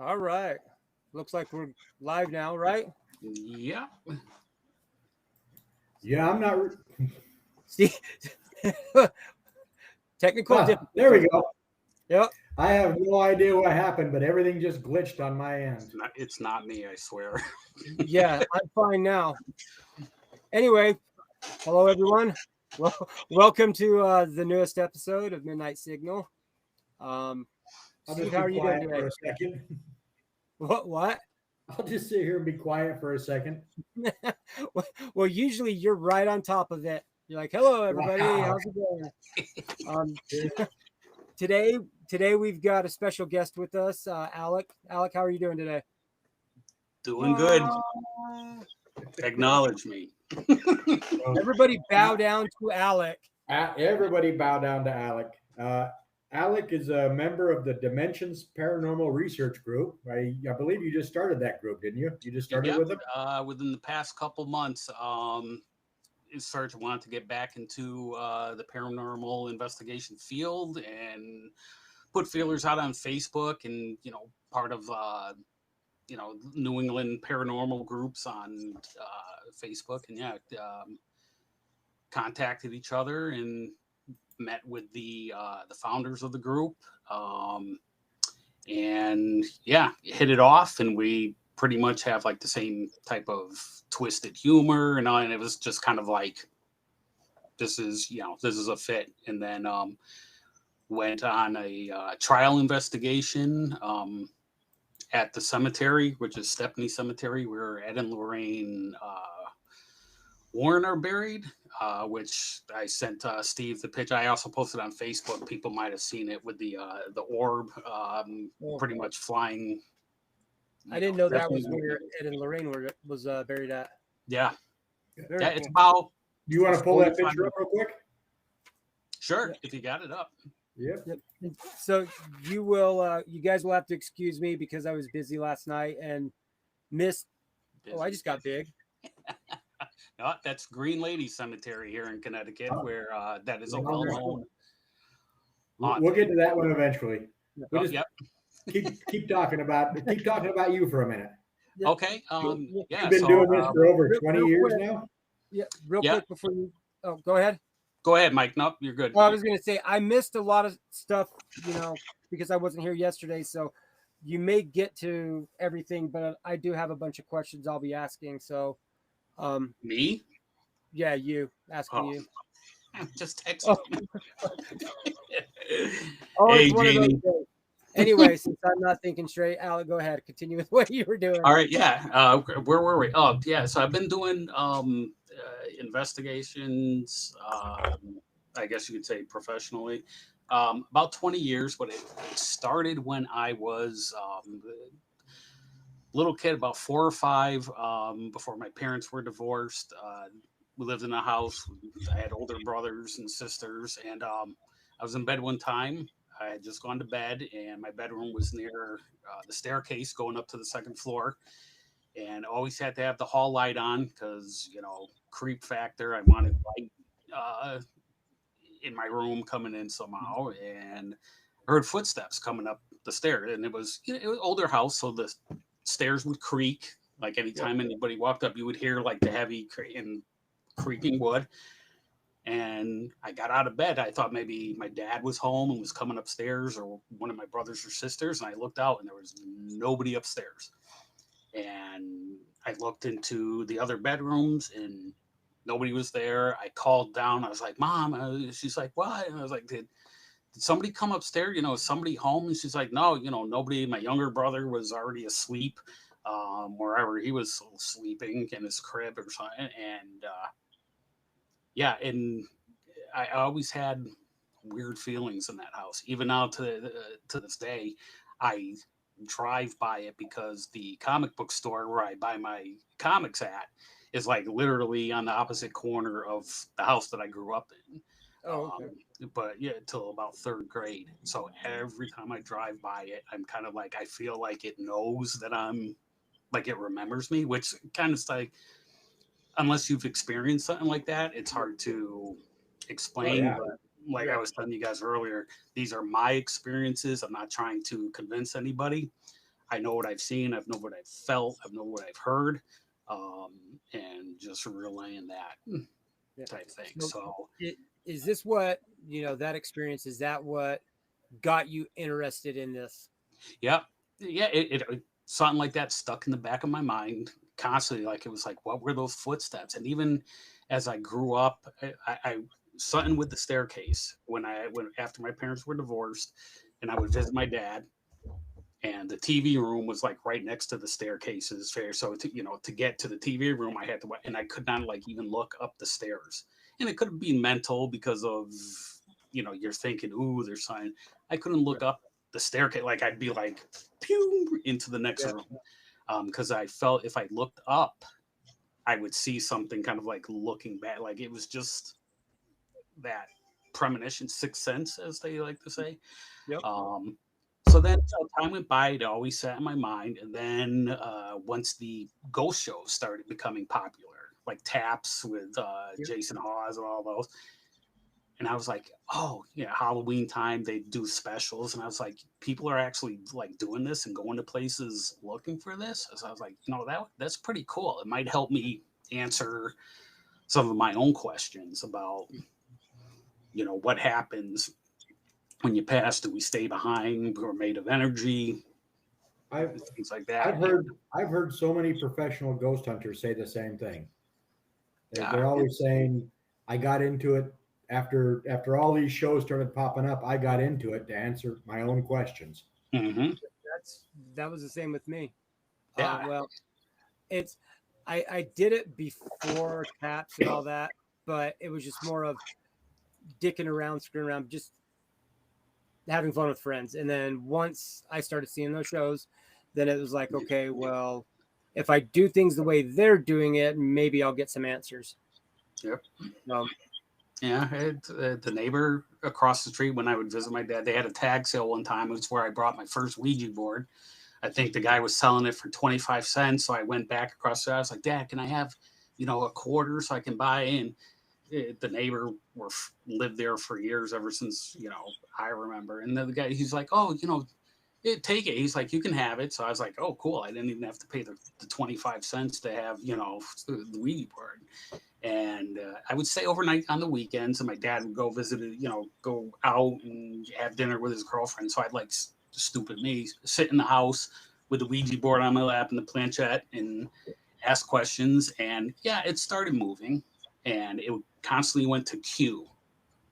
All right. Looks like we're live now, right? Yeah. Yeah, I'm not. See, technical There we difficulties. go. Yep. I have no idea what happened, but everything just glitched on my end. It's not me, I swear. Yeah, I'm fine now. Anyway, hello everyone. Well, welcome to the newest episode of Midnight Signal. I'll Steve, just how be are you doing quiet today? for a second. What? I'll just sit here and be quiet for a second. Well, usually you're right on top of it. You're like, "Hello, everybody. Wow. How's it going?" Um, Yeah. today, today we've got a special guest with us, Alec. Alec, how are you doing today? Doing good. Acknowledge me. Everybody, bow down to Alec. Everybody bow down to Alec. Alec is a member of the Dimensions Paranormal Research Group. I believe you just started that group, didn't you? You just started Yep. with them? Within the past couple months, Serge wanted to get back into the paranormal investigation field and put feelers out on Facebook and, part of, New England paranormal groups on Facebook. And yeah, contacted each other and met with the founders of the group, and yeah, hit it off, and we pretty much have like the same type of twisted humor and all, and it was just kind of like this is a fit. And then went on a trial investigation at the cemetery, which is Stepney Cemetery, where Ed and Lorraine Warren are buried, which I sent Steve the pitch. I also posted on Facebook. People might have seen it with the orb, Oh, pretty much flying. I didn't know that was definitely- where Ed and Lorraine was buried at. Yeah, Very yeah. It's cool. about Do you want to pull that 45 picture up real quick? sure Yeah. if you got it up. Yep. Yep. So you guys will have to excuse me because I was busy last night and missed. Oh, I just got big. No, that's Green Lady Cemetery here in Connecticut, Oh. where that is a Oh, well-known. We'll get to that one eventually. We'll just Yep. keep talking about you for a minute. Yep. Okay. Yeah. You've been So doing this for over real 20 years quick. now. Yeah, real Yeah. quick before you. Oh, go ahead. go ahead, Mike. Nope, you're good. Well, I was going to say I missed a lot of stuff, because I wasn't here yesterday. So you may get to everything, but I do have a bunch of questions I'll be asking. So, Me? yeah, asking Oh. you. Just text Oh. me. Oh, Hey, it's one of those Jamie. days. Anyway, since I'm not thinking straight, Alec, go ahead. Continue with what you were doing. All right, yeah. Where were we? Oh, yeah. So I've been doing investigations. I guess you could say professionally, about 20 years. But it started when I was a little kid, about 4 or 5, before my parents were divorced. We lived in a house. I had older brothers and sisters, and I was in bed one time. I had just gone to bed, and my bedroom was near the staircase going up to the second floor. And always had to have the hall light on because, creep factor. I wanted light in my room coming in somehow. And I heard footsteps coming up the stairs. And it was an older house, so the stairs would creak. Like anytime anybody walked up, you would hear like the heavy and creaking wood. And I got out of bed. I thought maybe my dad was home and was coming upstairs, or one of my brothers or sisters. And I looked out, and there was nobody upstairs. And I looked into the other bedrooms, and nobody was there. I called down. I was like, "Mom." She's like, "What?" And I was like, "Did somebody come upstairs? Is somebody home?" And she's like, "No, nobody." My younger brother was already asleep, wherever he was sleeping in his crib or something. And yeah, and I always had weird feelings in that house. Even now to this day, I drive by it because the comic book store where I buy my comics at is like literally on the opposite corner of the house that I grew up in. Oh, okay. But yeah, till about third grade. So every time I drive by it, I'm kind of like, I feel like it knows that I'm like, it remembers me, which kind of like, unless you've experienced something like that, it's hard to explain. yeah. But like I Yeah. was telling you guys earlier, these are my experiences. I'm not trying to convince anybody. I know what I've seen, I know what I've felt, I know what I've heard, and just relaying that type thing. So is this what, that experience, is that what got you interested in this? yeah, it something like that stuck in the back of my mind constantly. Like it was like, what were those footsteps? And even as I grew up, I something with the staircase when after my parents were divorced, and I would visit my dad, and the TV room was like right next to the staircases fair. So to get to the TV room, I had to, and I could not like even look up the stairs. And it could be mental because of, you're thinking, ooh, there's sign. I couldn't look up the staircase. Like I'd be like, pew, into the next room. Because I felt if I looked up, I would see something kind of like looking back. Like it was just that premonition, sixth sense, as they like to say. Yep. So then time went by, it always sat in my mind. And then once the ghost shows started becoming popular, like Taps with Jason Hawes and all those, and I was like, oh, yeah, Halloween time, they do specials. And I was like, people are actually like doing this and going to places looking for this. So I was like, that's pretty cool. It might help me answer some of my own questions about, what happens when you pass. Do we stay behind? We're made of energy, things like that. I've heard so many professional ghost hunters say the same thing. They're Yeah. always saying, I got into it after all these shows started popping up. I got into it to answer my own questions. Mm-hmm. That was the same with me. Yeah. Well, I did it before Taps and all that, but it was just more of dicking around, screwing around, just having fun with friends. And then once I started seeing those shows, then it was like, okay, well, if I do things the way they're doing it, maybe I'll get some answers. Yep. Yeah, the neighbor across the street, when I would visit my dad, they had a tag sale one time. It was where I brought my first Ouija board. I think the guy was selling it for 25 cents. So I went back across the. I was like, Dad, can I have, a quarter so I can buy in? The neighbor lived there for years, ever since, I remember. And then the guy, he's like, oh, take it. He's like, you can have it. So I was like, oh, cool. I didn't even have to pay the 25 cents to have, the Ouija board. And I would stay overnight on the weekends, and my dad would go visit, go out and have dinner with his girlfriend. So I'd like stupid me sit in the house with the Ouija board on my lap and the planchette and ask questions. And yeah, it started moving, and it constantly went to Q,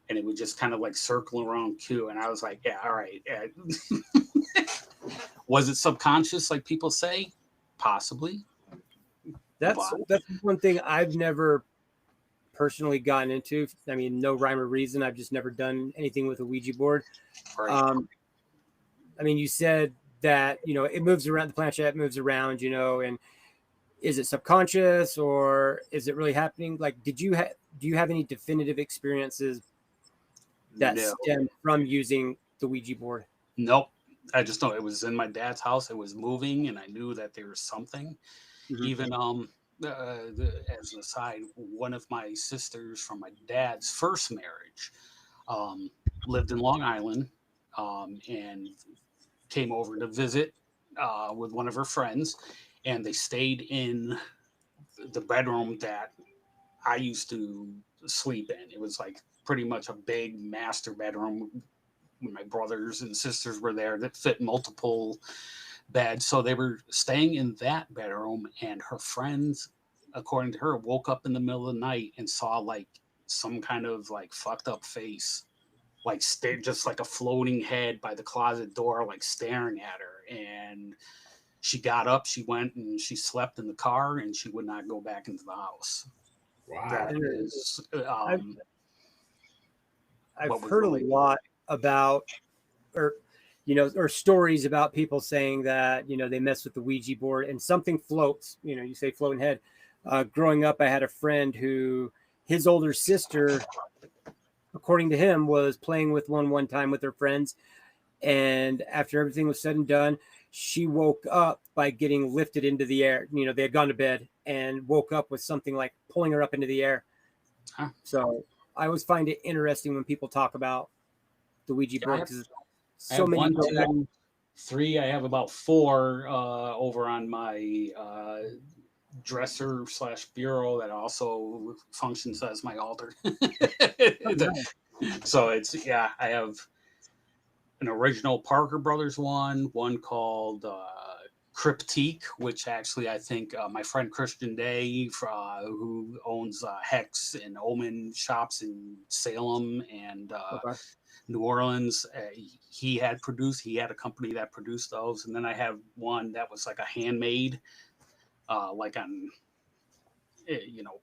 and it would just kind of like circle around Q. And I was like, yeah, all right. Was it subconscious, like people say? Possibly. That's one thing I've never personally gotten into. I mean, no rhyme or reason. I've just never done anything with a Ouija board. Right. I mean, you said that, it moves around, the planchette moves around, and is it subconscious or is it really happening? Like, do you have any definitive experiences that stem from using the Ouija board? Nope. I just know it was in my dad's house. It was moving, and I knew that there was something. Mm-hmm. Even as an aside, one of my sisters from my dad's first marriage lived in Long Island, and came over to visit with one of her friends, and they stayed in the bedroom that I used to sleep in. It was like pretty much a big master bedroom. My brothers and sisters were there that fit multiple beds. So they were staying in that bedroom, and her friends, according to her, woke up in the middle of the night and saw like some kind of like fucked up face, like just like a floating head by the closet door, like staring at her. And she got up, she went and she slept in the car, and she would not go back into the house. Wow. That is, I've heard a lot about, or stories about people saying that, they mess with the Ouija board and something floats, you say floating head. Growing up, I had a friend who, his older sister, according to him, was playing with one time with her friends. And after everything was said and done, she woke up by getting lifted into the air. They had gone to bed and woke up with something like pulling her up into the air. Huh. So I always find it interesting when people talk about the Ouija board, because so many 3. I have about 4 over on my dresser / bureau that also functions as my altar. So it's, yeah, I have an original Parker Brothers one called Cryptique, which actually I think my friend Christian Day, who owns Hex and Omen shops in Salem and New Orleans, he had a company that produced those. And then I have one that was like a handmade, like on,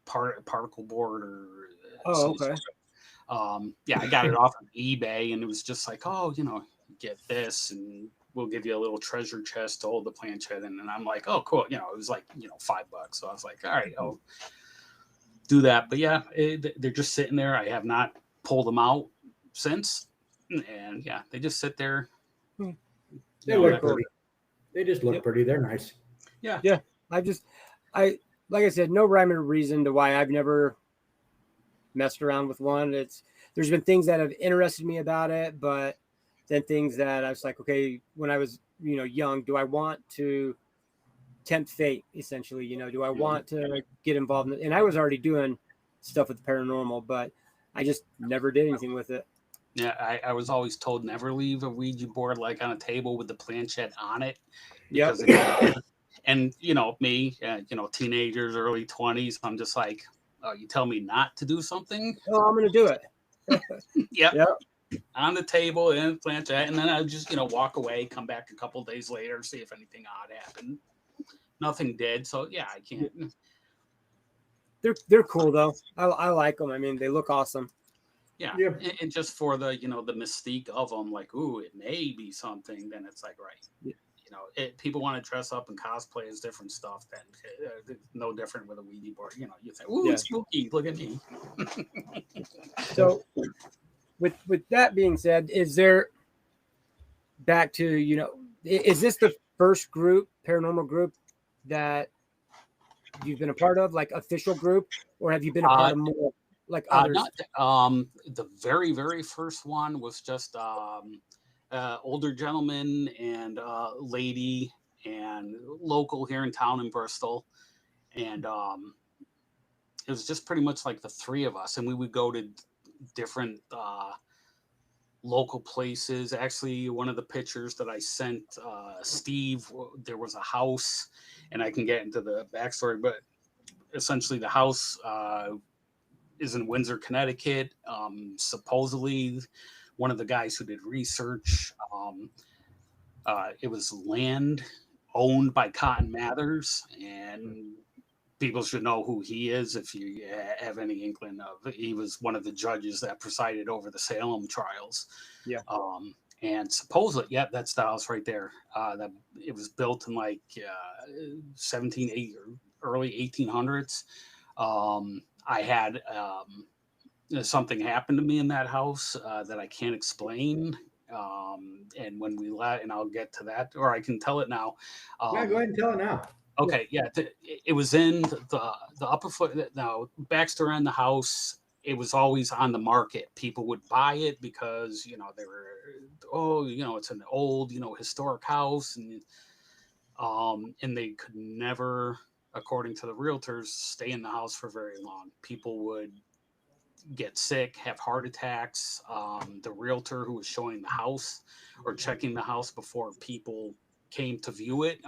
particle board or. Okay. Yeah, I got it off of eBay, and it was just like, oh, get this, and we'll give you a little treasure chest to hold the planchette in. And I'm like, oh, cool. It was like, $5. So I was like, all right, I'll do that. But yeah, they're just sitting there. I have not pulled them out since. And yeah, they just sit there. They look pretty. They just look pretty. They're nice. Yeah. Yeah. I like I said, no rhyme or reason to why I've never messed around with one. There's been things that have interested me about it, but then things that I was like, okay, when I was, young, do I want to tempt fate, essentially? Do I want to get involved and I was already doing stuff with the paranormal, but I just never did anything with it. Yeah, I was always told never leave a Ouija board like on a table with the planchette on it. Yep. And me, teenagers, early 20s, I'm just like, oh, you tell me not to do something? Oh, I'm going to do it. Yep. On the table and planchette, and then I just walk away, come back a couple days later, see if anything odd happened. Nothing did, so yeah, I can't. They're cool though. I like them. I mean, they look awesome. Yeah. And just for the the mystique of them, like, ooh, it may be something. Then it's like, right, people want to dress up and cosplay as different stuff. Then no different with a Ouija board. You think, ooh, it's spooky. Look at me. So, with that being said, is there back to is this the first paranormal group that you've been a part of, like official group, or have you been a part of more like others? The very, very first one was just older gentleman and lady and local here in town in Bristol, and it was just pretty much like the 3 of us, and we would go to different local places. Actually, one of the pictures that I sent Steve, there was a house, and I can get into the backstory, but essentially the house is in Windsor, Connecticut. Supposedly, one of the guys who did research, it was land owned by Cotton Mathers, and people should know who he is if you have any inkling of. He was one of the judges that presided over the Salem trials. Yeah. And supposedly, that's the house right there. That it was built in like 1780 or early 1800s. I had something happened to me in that house that I can't explain. And when we left, and I'll get to that, or I can tell it now. Go ahead and tell it now. Okay, yeah, it was in the upper foot. Now, backstory on the house, it was always on the market. People would buy it because they were, it's an old, historic house, and they could never, according to the realtors, stay in the house for very long. People would get sick, have heart attacks. The realtor who was showing the house or checking the house before people came to view it,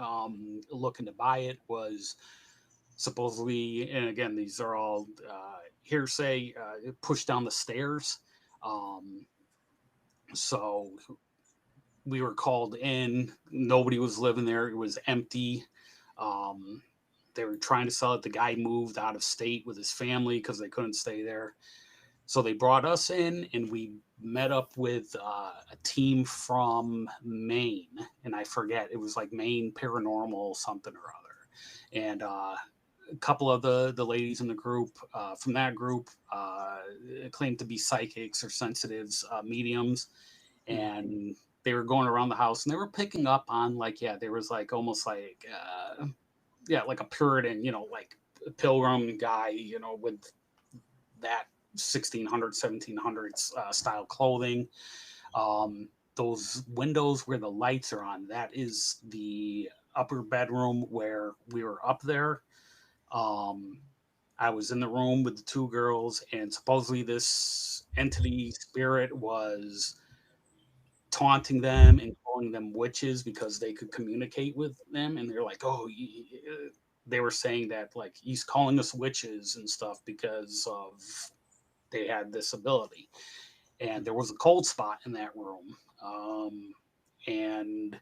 looking to buy it, was supposedly, and again, these are all hearsay, pushed down the stairs. So we were called in. Nobody was living there. It was empty. They were trying to sell it. The guy moved out of state with his family because they couldn't stay there. So they brought us in, and we met up with a team from Maine, and I forget, it was like Maine Paranormal something or other. And a couple of the ladies in the group, from that group, claimed to be psychics or sensitives, mediums, and they were going around the house, and they were picking up on, like, there was like almost like like a Puritan, like a pilgrim guy, with that 1600s, 1700s style clothing. The those windows where the lights are on, that is the upper bedroom where we were up there. I was in the room with the two girls, and supposedly this entity spirit was taunting them and calling them witches because they could communicate with them. And they're like, oh, they were saying that like he's calling us witches and stuff because of they had this ability. And there was a cold spot in that room. And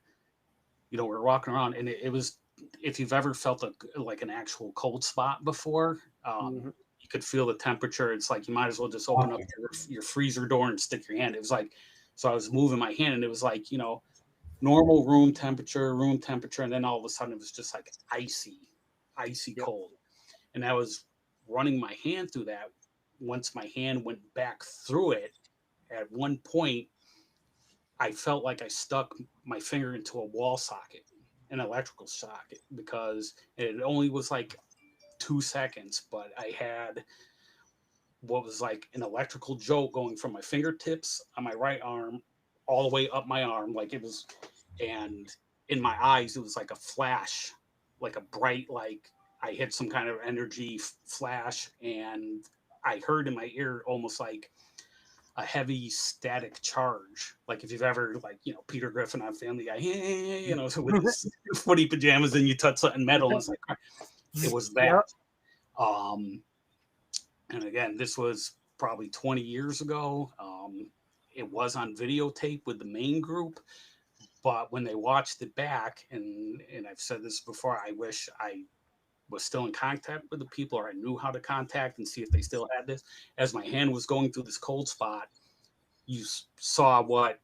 we were walking around, and it was, if you've ever felt like an actual cold spot before, you could feel the temperature. It's like you might as well just open up your freezer door and stick your hand. It was like, so I was moving my hand, and it was like, normal room temperature, and then all of a sudden it was just like icy cold. And I was running my hand through that. Once my hand went back through it, at one point, I felt like I stuck my finger into a wall socket, an electrical socket, because it only was like 2 seconds, but I had what was like an electrical jolt going from my fingertips on my right arm all the way up my arm. Like it was, and in my eyes, it was like a flash, like a bright, like I hit some kind of energy flash, and I heard in my ear almost like a heavy static charge. Like if you've ever, like, Peter Griffin on Family Guy, so with his footy pajamas and you touch something metal, and it's like, it was that. And again, this was probably 20 years ago. It was on videotape with the main group, but when they watched it back, and I've said this before, I wish I was still in contact with the people, or I knew how to contact and see if they still had this. As my hand was going through this cold spot, you saw what,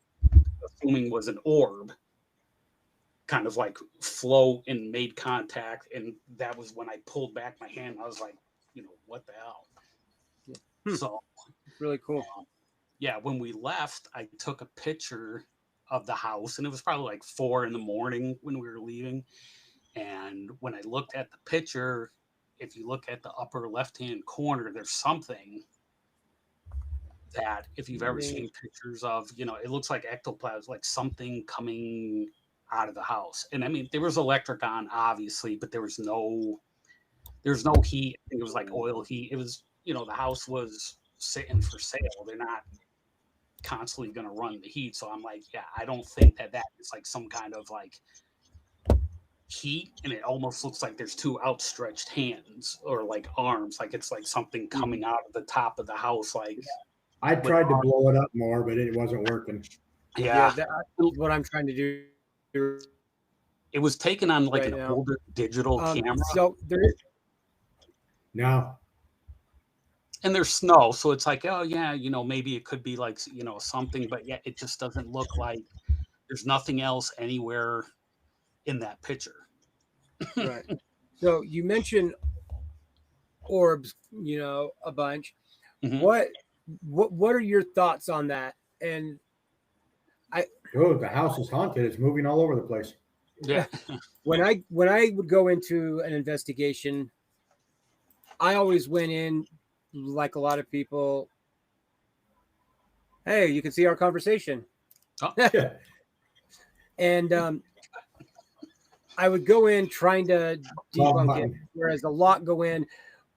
assuming was an orb, kind of like float and made contact. And that was when I pulled back my hand. I was like, what the hell? So really cool. When we left, I took a picture of the house, and it was probably like 4 a.m. when we were leaving. And when I looked at the picture, if you look at the upper left-hand corner, there's something that, if you've ever seen pictures of, it looks like ectoplasm, like something coming out of the house. And I mean, there was electric on, obviously, but there's no heat. I think it was like oil heat. It was, the house was sitting for sale. They're not constantly going to run the heat. So I'm like, I don't think that is like some kind of like heat, and it almost looks like there's 2 outstretched hands or like arms, like it's like something coming out of the top of the house. Like I tried to blow it up more, but it wasn't working. That's what I'm trying to do. It was taken on like an older digital camera. So there is no. And there's snow, so it's like, oh yeah, maybe it could be like, something, but it just doesn't look like there's nothing else anywhere in that picture. Right. So you mentioned orbs, a bunch. Mm-hmm. What are your thoughts on that? And the house is haunted. It's moving all over the place. Yeah. When I would go into an investigation, I always went in like a lot of people. Hey, you can see our conversation. Oh. And I would go in trying to debunk it, whereas a lot go in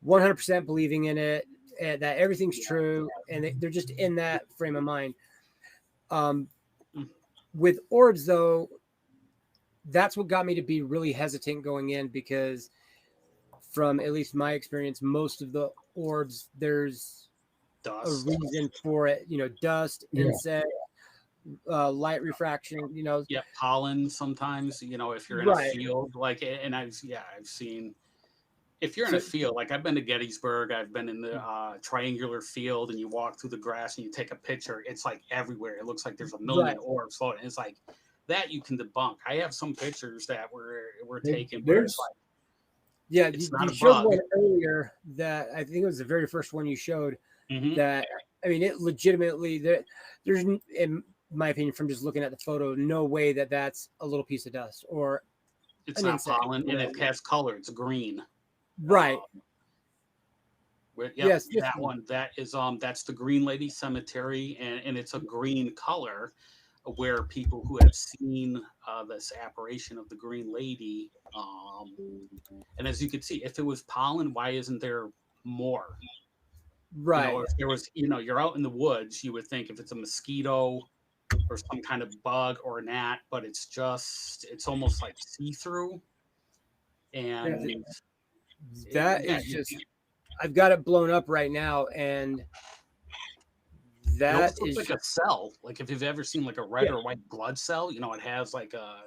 100% believing in it, and that everything's true, and they're just in that frame of mind. With orbs, though, that's what got me to be really hesitant going in, because from at least my experience, most of the orbs, there's dust. A reason for it, dust, insect, light refraction, pollen sometimes, if you're in a field, like, and I've seen, if you're in a field, like I've been to Gettysburg, I've been in the triangular field, and you walk through the grass and you take a picture, it's like everywhere. It looks like there's a million orbs floating. It's like that you can debunk. I have some pictures that were taken, but it's like, you showed one earlier that I think it was the very first one you showed. Mm-hmm. That, I mean, it legitimately, there's, in my opinion, from just looking at the photo, no way that that's a little piece of dust or it's not pollen, and it has color. It's green. Right. Yes, that one. That is that's the Green Lady Cemetery, and it's a green color. where people who have seen this apparition of the Green Lady, and as you can see, if it was pollen, why isn't there more? Right. If there was, you're out in the woods, you would think if it's a mosquito or some kind of bug or gnat, but it's almost like see-through. And that is just, I've got it blown up right now, and that looks is like a cell. Like if you've ever seen like a red or white blood cell, it has like a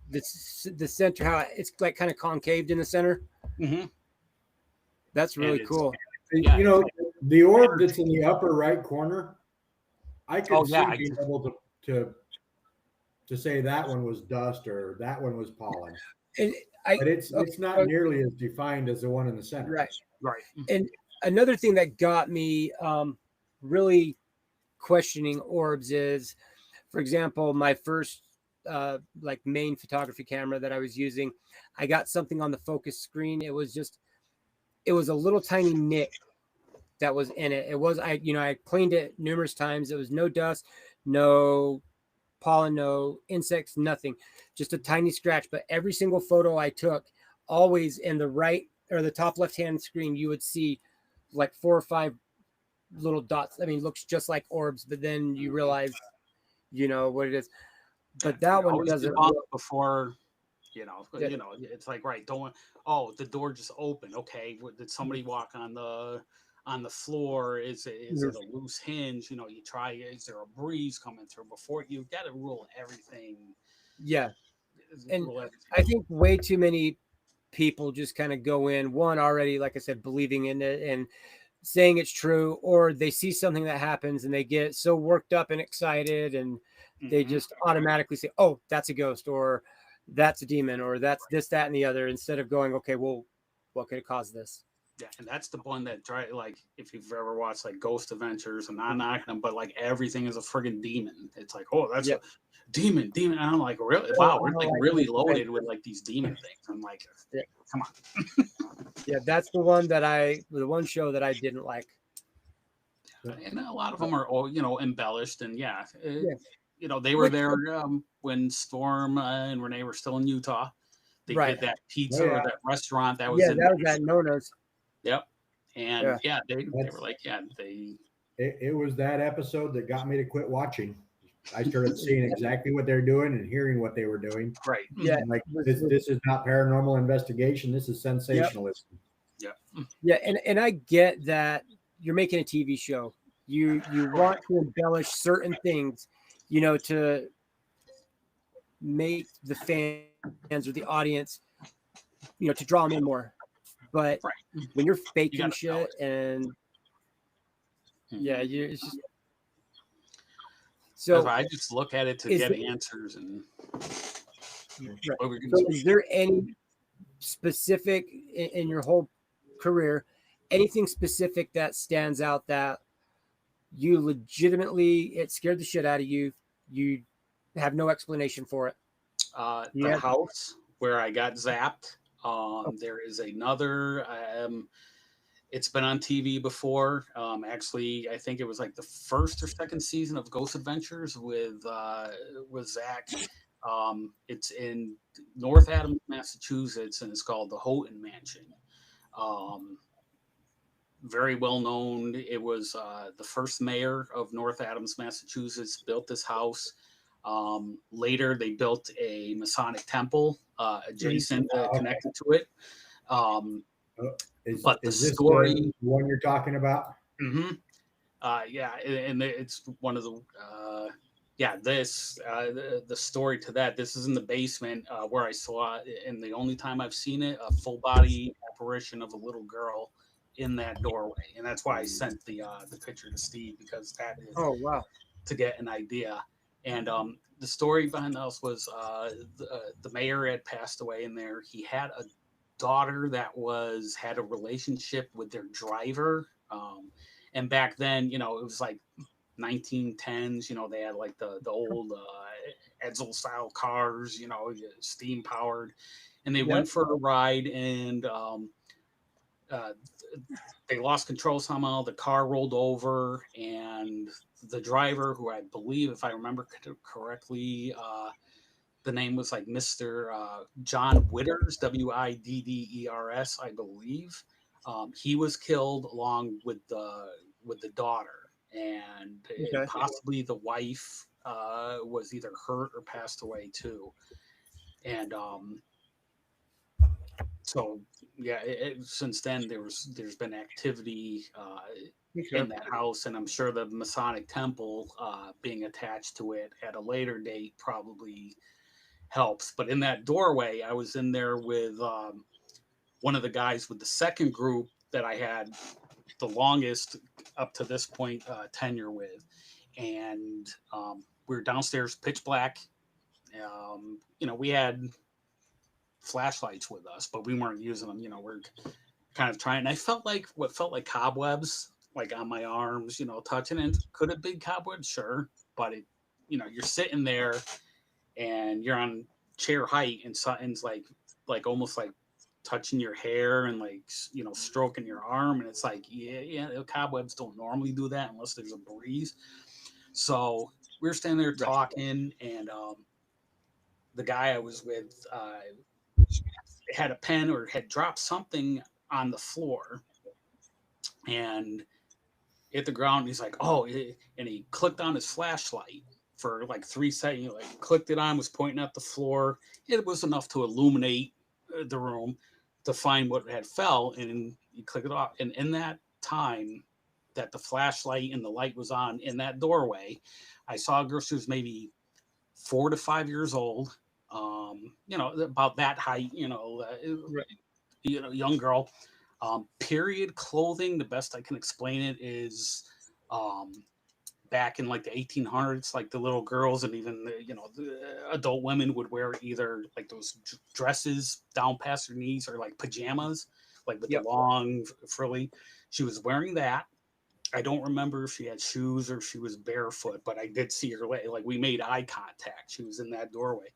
the center, how it's like kind of concaved in the center. That's really cool. The orb that's in the upper right corner, I could see being able to say that one was dust or that one was pollen. But it's not nearly as defined as the one in the center. Right. And another thing that got me really questioning orbs is, for example, my first like main photography camera that I was using, I got something on the focus screen. It was a little tiny nick that was in it. It was, I cleaned it numerous times. It was no dust, no pollen, no insects, nothing, just a tiny scratch. But every single photo I took, always in the right or the top left-hand screen, you would see like 4 or 5 little dots. I mean, it looks just like orbs, but then you realize, what it is. But that one doesn't before, it's like, right, the door just opened. Okay, did somebody walk on the floor? Is it a loose hinge? You try, is there a breeze coming through? Before you got to rule everything. Yeah. And I think way too many people just kind of go in, one, already, like I said, believing in it and saying it's true, or they see something that happens and they get so worked up and excited and they just automatically say, oh, that's a ghost, or that's a demon, or that's this, that, and the other, instead of going, okay, well, what could cause this? Yeah, and that's the one that like if you've ever watched like Ghost Adventures, and I'm knocking them, but like everything is a friggin' demon. It's like, oh, that's a demon. And I'm like, really? Wow, we're like really loaded with like these demon things. I'm like, come on. That's the one show that I didn't like. And a lot of them are all embellished, and they were there when Storm and Renee were still in Utah. They did that pizza or that restaurant that was that was at Nona's. Yep. And they were like, it was that episode that got me to quit watching. I started seeing exactly what they're doing and hearing what they were doing. Right. Yeah. Like this is not paranormal investigation. This is sensationalism. Yep. Yeah. And I get that you're making a TV show. You want to embellish certain things, to make the fans or the audience, to draw them in more. But when you're faking shit and it's just so I just look at it to get answers. And so is there any specific in your whole career, anything specific that stands out that you legitimately, it scared the shit out of you, you have no explanation for it? The house where I got zapped. There is another. It's been on TV before. Actually, I think it was like the first or second season of Ghost Adventures with Zach. It's in North Adams, Massachusetts, and it's called the Houghton Mansion. Very well known. It was the first mayor of North Adams, Massachusetts, built this house. Later, they built a Masonic temple adjacent, connected to it. But the story, the one you're talking about? Mm-hmm. And it's one of the the story to that. This is in the basement where I saw it, and the only time I've seen it, a full body apparition of a little girl in that doorway, and that's why I sent the picture to Steve, because that is to get an idea. And the story behind the house was the mayor had passed away in there. He had a daughter that had a relationship with their driver. And back then, it was like 1910s, they had like the old Edsel style cars, steam powered. And they went for a ride, and they lost control somehow. The car rolled over, and the driver, who I believe, if I remember correctly, the name was like Mr. John Widders, Widders, I believe. He was killed along with the daughter, and possibly the wife was either hurt or passed away too. And so yeah, since then there's been activity in that house, and I'm sure the Masonic Temple being attached to it at a later date probably helps. But in that doorway, I was in there with one of the guys with the second group that I had the longest up to this point tenure with, and we were downstairs, pitch black. We had flashlights with us, but we weren't using them. We're kind of trying. I felt like what felt like cobwebs, like on my arms, touching it. Could have been cobwebs, sure, but you're sitting there and you're on chair height, and something's like almost like touching your hair and like stroking your arm, and it's like the cobwebs don't normally do that unless there's a breeze. So we were standing there talking, and the guy I was with had a pen or had dropped something on the floor and hit the ground. And he's like, oh, and he clicked on his flashlight for like 3 seconds. He like clicked it on, was pointing at the floor. It was enough to illuminate the room to find what had fell, and he clicked it off. And in that time that the flashlight and the light was on in that doorway, I saw a girl. She was maybe 4 to 5 years old, about that height, young girl. Period clothing, the best I can explain it is back in like the 1800s, like the little girls and even the adult women would wear either like those dresses down past their knees or like pajamas, like with the long frilly. She was wearing that. I don't remember if she had shoes or if she was barefoot, but I did see her like we made eye contact. She was in that doorway.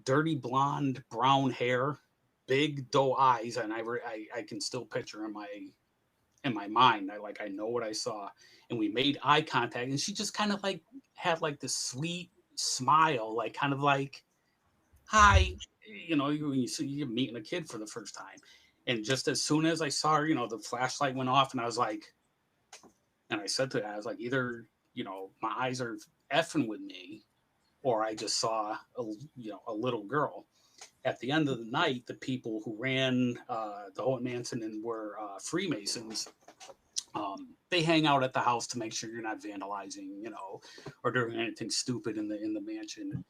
Dirty blonde, brown hair, big doe eyes, and I can still picture in my mind. I know what I saw, and we made eye contact, and she just kind of like had like this sweet smile, like kind of like, hi, when you're meeting a kid for the first time. And just as soon as I saw her, the flashlight went off, and I was like, and I said to her, I was like, either my eyes are effing with me, or I just saw a little girl. At the end of the night, the people who ran the Haunted Mansion and were Freemasons, they hang out at the house to make sure you're not vandalizing, or doing anything stupid in the mansion.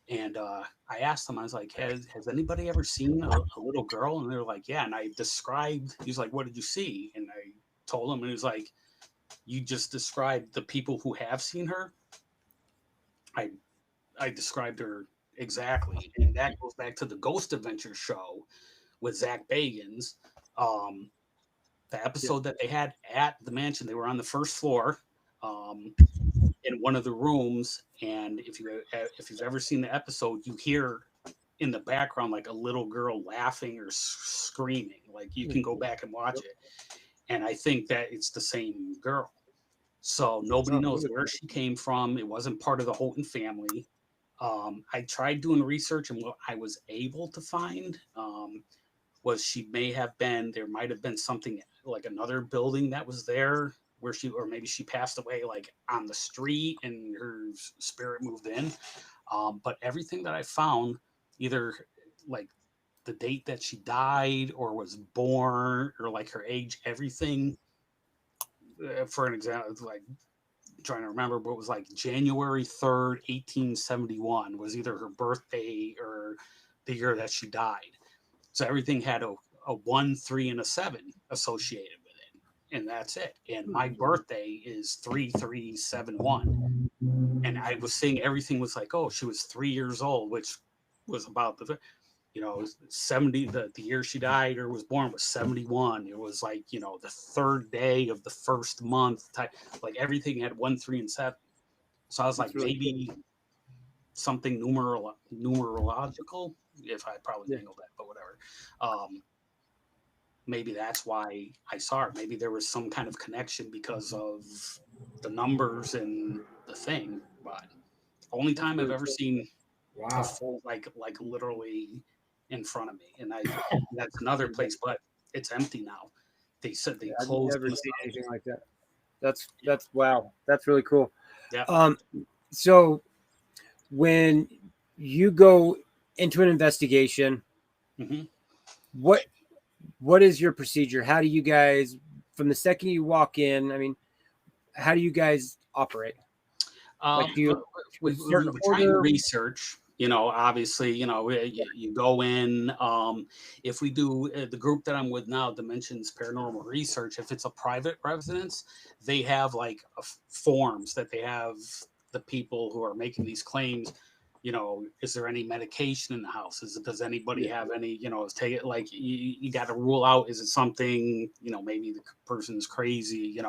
And I asked them, I was like, has anybody ever seen a little girl? And they're like, yeah. And I described, he's like, what did you see? And I told him, and he was like, you just described the people who have seen her. I described her exactly, and that goes back to the Ghost Adventure show with Zach Bagans. The episode that they had at the mansion, they were on the first floor, in one of the rooms, and if you've ever seen the episode, you hear in the background like a little girl laughing or screaming. Like you can go back and watch it, and I think that it's the same girl. So nobody knows where she came from. It wasn't part of the Houghton family. I tried doing research, and what I was able to find was there might have been something like another building that was there where or maybe she passed away like on the street and her spirit moved in. But everything that I found, either like the date that she died or was born or like her age, everything, for an example, like trying to remember, but it was like January 3rd, 1871 was either her birthday or the year that she died. So everything had a 1, 3, and a 7 associated with it. And that's it. And my birthday is 3371. And I was seeing everything was like, oh, she was 3 years old, which was about 70, the year she died or was born was 71. It was like, the third day of the first month type, like everything had 1, 3, and 7. So I was like, maybe something numerological, if I probably mangled that, but whatever. maybe that's why I saw it. Maybe there was some kind of connection because of the numbers and the thing. But only time I've ever seen a full, like literally in front of me. And that's another place, but it's empty now. They said they closed. I've never seen anything like that. That's wow. That's really cool. Yeah. So when you go into an investigation, mm-hmm. what is your procedure? How do you guys, from the second you walk in, I mean, how do you guys operate? Like we try and research, obviously, you go in. If we do the group that I'm with now, Dimensions Paranormal Research, if it's a private residence, they have like forms that they have the people who are making these claims. Is there any medication in the house? Does anybody have any, take it like you got to rule out, is it something, maybe the person is crazy,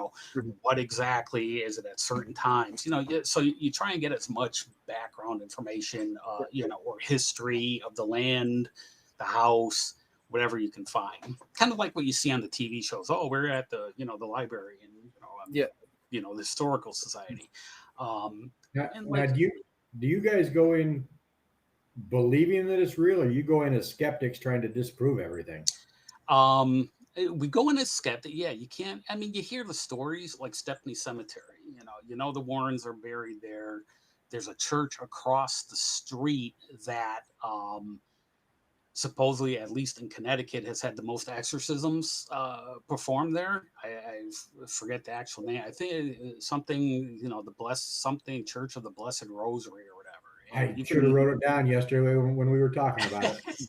what exactly is it at certain times, so you try and get as much background information, or history of the land, the house, whatever you can find. Kind of like what you see on the TV shows. Oh, we're at the, the library and, the historical society. Do you guys go in believing that it's real, or you go in as skeptics trying to disprove everything? We go in as skeptic. Yeah, you can't. I mean, you hear the stories like Stepney Cemetery. The Warrens are buried there. There's a church across the street that supposedly, at least in Connecticut, has had the most exorcisms performed there. I forget the actual name. I think something, the Church of the Blessed Rosary or whatever. And I should have wrote it down yesterday when we were talking about it.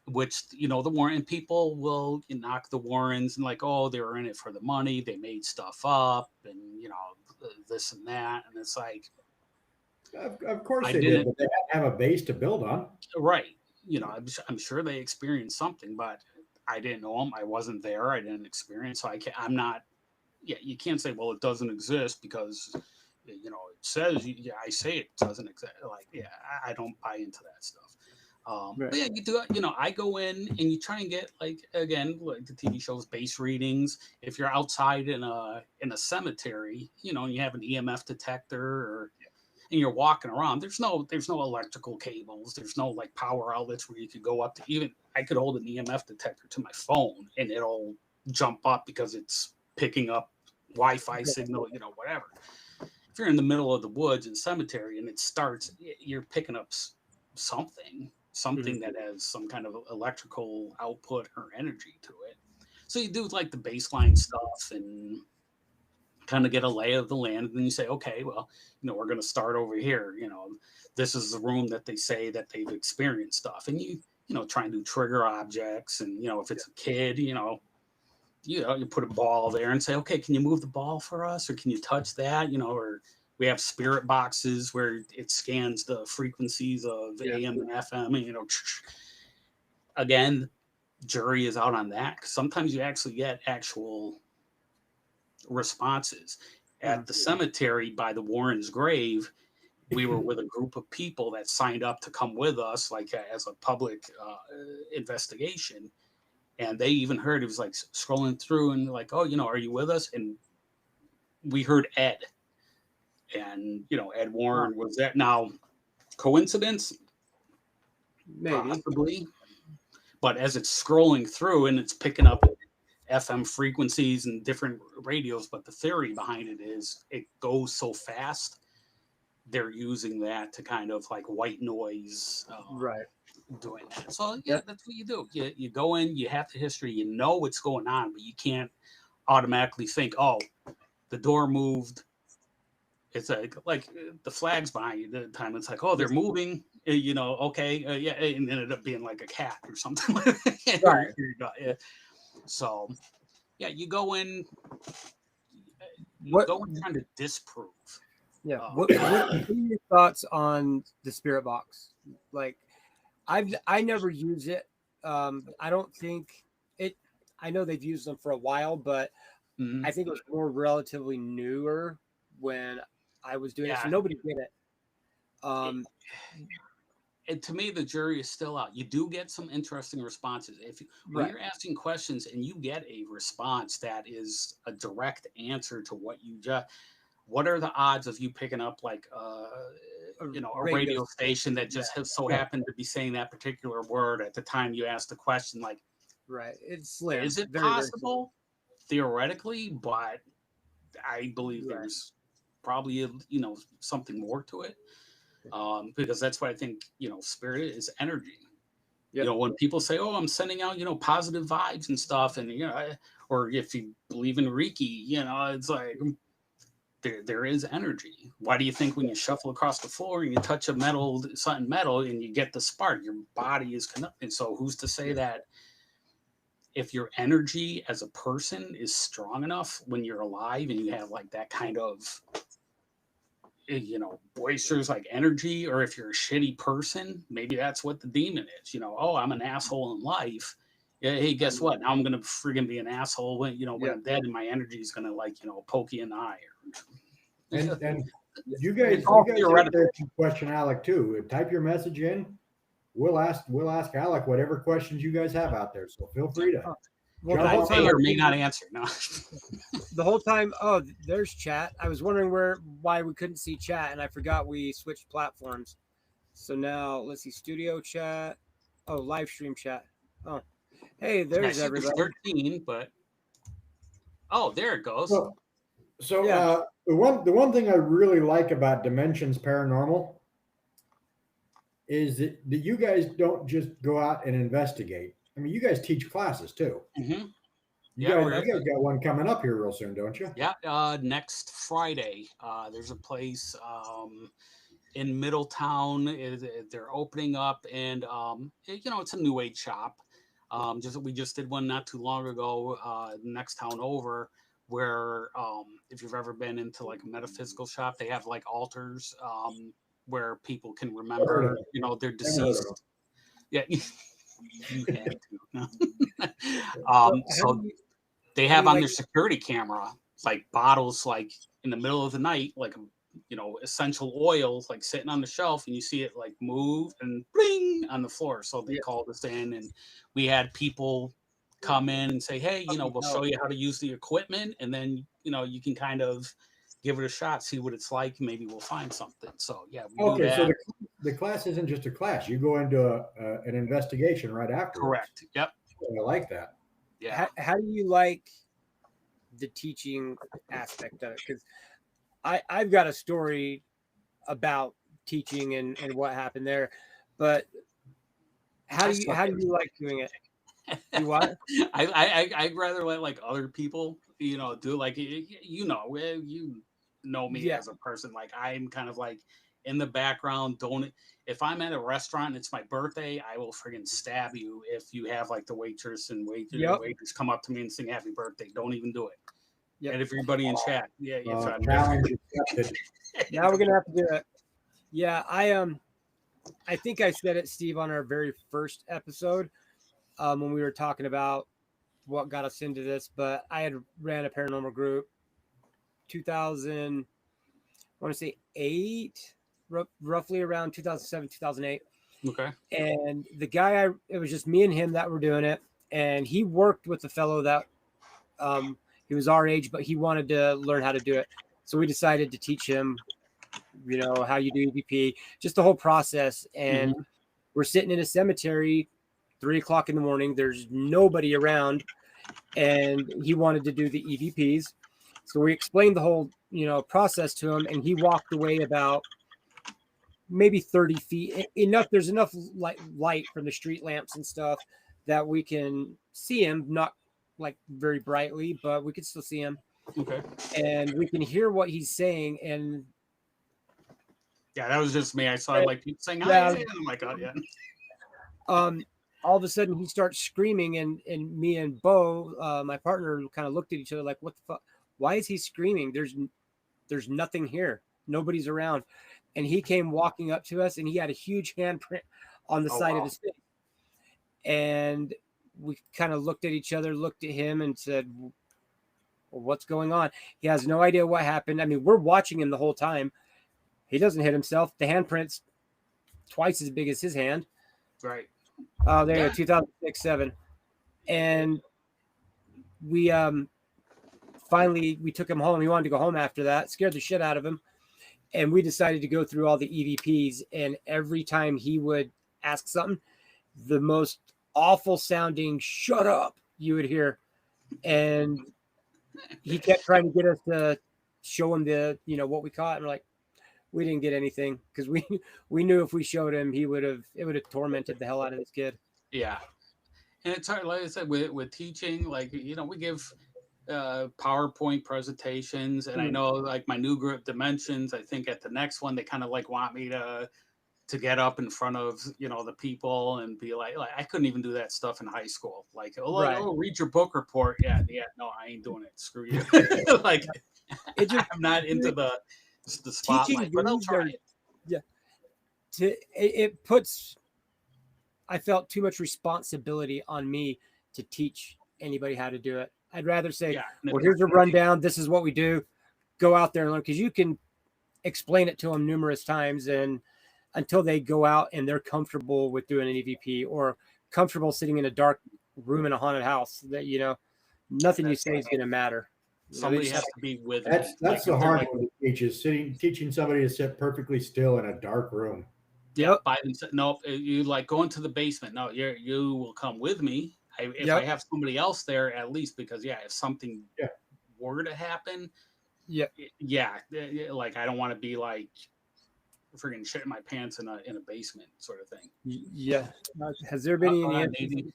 Which, the Warren people will knock the Warrens and like, oh, they were in it for the money. They made stuff up and, this and that. And it's like, of course they did, but they had to have a base to build on. Right. I'm sure they experienced something, but I didn't know them. I wasn't there. I didn't experience. So I'm not, you can't say, well, it doesn't exist because, it says, I say it doesn't exist. Like, I don't buy into that stuff. Right. But yeah, you do, I go in and you try and get like, again, like the TV shows, base readings. If you're outside in a cemetery, and you have an EMF detector and you're walking around, there's no electrical cables. There's no like power outlets where you could go up to. Even I could hold an EMF detector to my phone and it'll jump up because it's picking up Wi-Fi signal, whatever. If you're in the middle of the woods and cemetery and it starts, you're picking up something that has some kind of electrical output or energy to it. So you do like the baseline stuff and kind of get a lay of the land, and then you say, okay, well, we're going to start over here. This is the room that they say that they've experienced stuff, and you try and do trigger objects, and if it's a kid, you put a ball there and say, okay, can you move the ball for us, or can you touch that, or we have spirit boxes where it scans the frequencies of AM and FM, and again, jury is out on that. Sometimes you actually get actual responses. At the cemetery by the Warren's grave, we were with a group of people that signed up to come with us, like as a public investigation. And they even heard, it was like scrolling through and like, oh, are you with us? And we heard Ed. And, Ed Warren was there. Now, coincidence? Maybe. Possibly. But as it's scrolling through and it's picking up FM frequencies and different radios, but the theory behind it is it goes so fast, they're using that to kind of like white noise, right? Doing that. So that's what you do. You go in, you have the history, you know what's going on, but you can't automatically think, oh, the door moved. It's like the flags behind you. The time it's like, oh, they're moving. Okay, and it ended up being like a cat or something. Right. So, you go in. Go in trying to disprove. Yeah. What are your thoughts on the spirit box? Like, I never use it. I don't think it. I know they've used them for a while, but I think it was more relatively newer when I was doing it. So nobody did it. to me, the jury is still out. You do get some interesting responses. When you're asking questions and you get a response that is a direct answer to what you just, what are the odds of you picking up like a radio station that just so happened to be saying that particular word at the time you asked the question? Like, it's slim. Is it possible? Theoretically, but I believe there's probably something more to it, because that's what I think. Spirit is energy. Yep. When people say, "Oh, I'm sending out positive vibes and stuff," and or if you believe in Reiki, it's like there is energy. Why do you think when you shuffle across the floor and you touch something metal, and you get the spark, your body is connected? So who's to say that? If your energy as a person is strong enough when you're alive and you have like that kind of, boisterous like energy, or if you're a shitty person, maybe that's what the demon is. Oh, I'm an asshole in life. Yeah, hey, guess what? Now I'm gonna friggin' be an asshole when when I'm dead, and my energy is gonna like poke you in the eye. And you guys out there can question Alec too. Type your message in. We'll ask Alec whatever questions you guys have out there. So feel free to. The whole time or may not answer. No. The whole time. Oh, there's chat. I was wondering why we couldn't see chat, and I forgot we switched platforms. So now let's see studio chat. Oh, live stream chat. Oh, hey, there's everybody. 13, but there it goes. So the one thing I really like about Dimensions Paranormal is that you guys don't just go out and investigate. I mean, you guys teach classes too. Mm-hmm. You guys got one coming up here real soon, don't you? Yeah, next Friday. There's a place in Middletown. They're opening up, and it's a new age shop. We just did one not too long ago. Next town over, where if you've ever been into like a metaphysical shop, they have like altars. Where people can remember, their deceased. Yeah, you had to. So they have on their security camera like bottles, like in the middle of the night, like essential oils, like sitting on the shelf, and you see it like move and bling on the floor. So they called us in, and we had people come in and say, "Hey, we'll show you how to use the equipment, and then you can kind of." Give it a shot, see what it's like. Maybe we'll find something. So yeah. So the class isn't just a class. You go into an investigation right after. Correct. Yep. I like that. Yeah. How do you like the teaching aspect of it? Because I've got a story about teaching and what happened there, but how do you like doing it? You what? I'd rather let like other people, do like you know me as a person. Like I'm kind of like in the background. If I'm at a restaurant and it's my birthday, I will friggin' stab you if you have like the waitress and waiters come up to me and sing happy birthday. Don't even do it. Yep. And if everybody in chat, challenge accepted. Now we're gonna have to do it. Yeah, I think I said it, Steve, on our very first episode. When we were talking about what got us into this, but I had ran a paranormal group 2000, I want to say 8, roughly around 2007, 2008. Okay. And the guy, it was just me and him that were doing it. And he worked with a fellow that he was our age, but he wanted to learn how to do it. So we decided to teach him, how you do EVP, just the whole process. And we're sitting in a cemetery 3:00 in the morning. There's nobody around, and he wanted to do the EVPs. So we explained the whole, process to him, and he walked away about maybe 30 feet. There's enough light from the street lamps and stuff that we can see him, not like very brightly, but we can still see him. Okay. And we can hear what he's saying. And yeah, that was just me. I saw like people saying, "Hi," and I'm like, "Oh yeah." All of a sudden he starts screaming, and me and Bo, my partner, kind of looked at each other like, what the fuck? Why is he screaming? There's nothing here. Nobody's around. And he came walking up to us, and he had a huge handprint on the side of his face. And we kind of looked at each other, looked at him, and said, well, what's going on? He has no idea what happened. I mean, we're watching him the whole time. He doesn't hit himself. The handprints twice as big as his hand. Right. There you go, 2006-7. And we finally we took him home. He wanted to go home after that. Scared the shit out of him. And we decided to go through all the EVPs. And every time he would ask something, the most awful sounding "shut up" you would hear. And he kept trying to get us to show him the, what we caught. And we're like, we didn't get anything because we knew if we showed him, it would have tormented the hell out of this kid. Yeah. And it's hard, like I said, with teaching, like, we give PowerPoint presentations, and I know like my new group Dimensions, I think at the next one, they kind of like want me to get up in front of, the people and be like I couldn't even do that stuff in high school. Like, oh, read your book report. Yeah. No, I ain't doing it. Screw you. Like, I'm not into the spotlight, but I'll try it. Yeah. It puts, I felt too much responsibility on me to teach anybody how to do it. I'd rather say, well, here's a rundown. This is what we do. Go out there and learn, because you can explain it to them numerous times, and until they go out and they're comfortable with doing an EVP or comfortable sitting in a dark room in a haunted house, that, nothing you say is going to matter. Somebody has to be with that's me. That's the hard one to teach, is teaching somebody to sit perfectly still in a dark room. Yeah, by themselves. No, you like go into the basement. No, you will come with me. If I have somebody else there, at least, because if something were to happen, like I don't want to be like freaking shitting my pants in a basement sort of thing. Yeah. Has there been any instances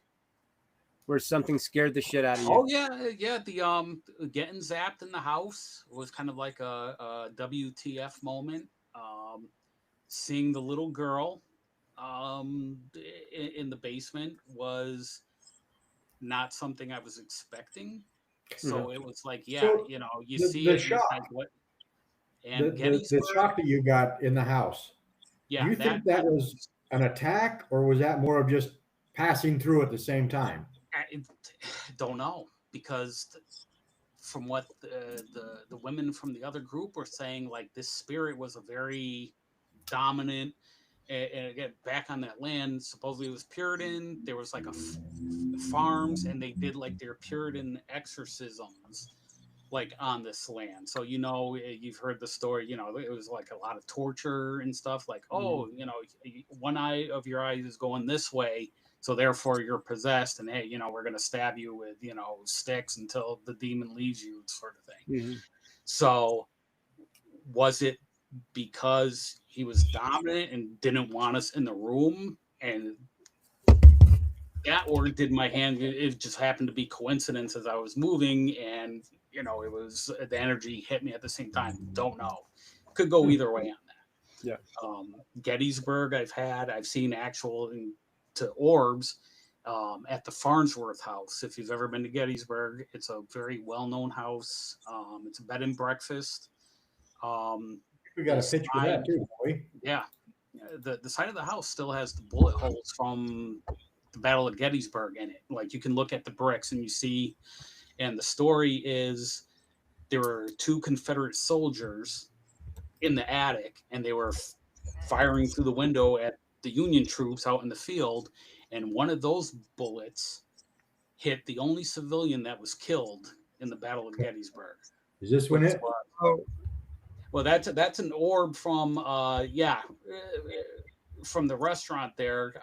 where something scared the shit out of you? Oh yeah. The getting zapped in the house was kind of like a WTF moment. Seeing the little girl in the basement was not something I was expecting. So it was like, you see the shock. Like, what? And the shock that you got in the house. Yeah. Do you think that was an attack, or was that more of just passing through at the same time? I don't know, because from what the women from the other group were saying, like, this spirit was a very dominant, and again, back on that land, supposedly it was Puritan. There was like farms, and they did like their Puritan exorcisms like on this land. So you've heard the story, it was like a lot of torture and stuff, like, one eye of your eyes is going this way, so therefore you're possessed, and hey, we're going to stab you with sticks until the demon leaves you, sort of thing. So was it because he was dominant and didn't want us in the room, and or did my hand, it just happened to be coincidence as I was moving, and it was the energy hit me at the same time? Don't know. Could go either way on that. Yeah. Gettysburg, I've seen actual to orbs at the Farnsworth house. If you've ever been to Gettysburg, it's a very well-known house. It's a bed and breakfast. We got a picture of that too, boy. Yeah. The side of the house still has the bullet holes from the Battle of Gettysburg in it. Like, you can look at the bricks and you see, and the story is there were 2 Confederate soldiers in the attic, and they were firing through the window at the Union troops out in the field, and one of those bullets hit the only civilian that was killed in the Battle of Gettysburg. Is this when it? Well, that's an orb from from the restaurant there.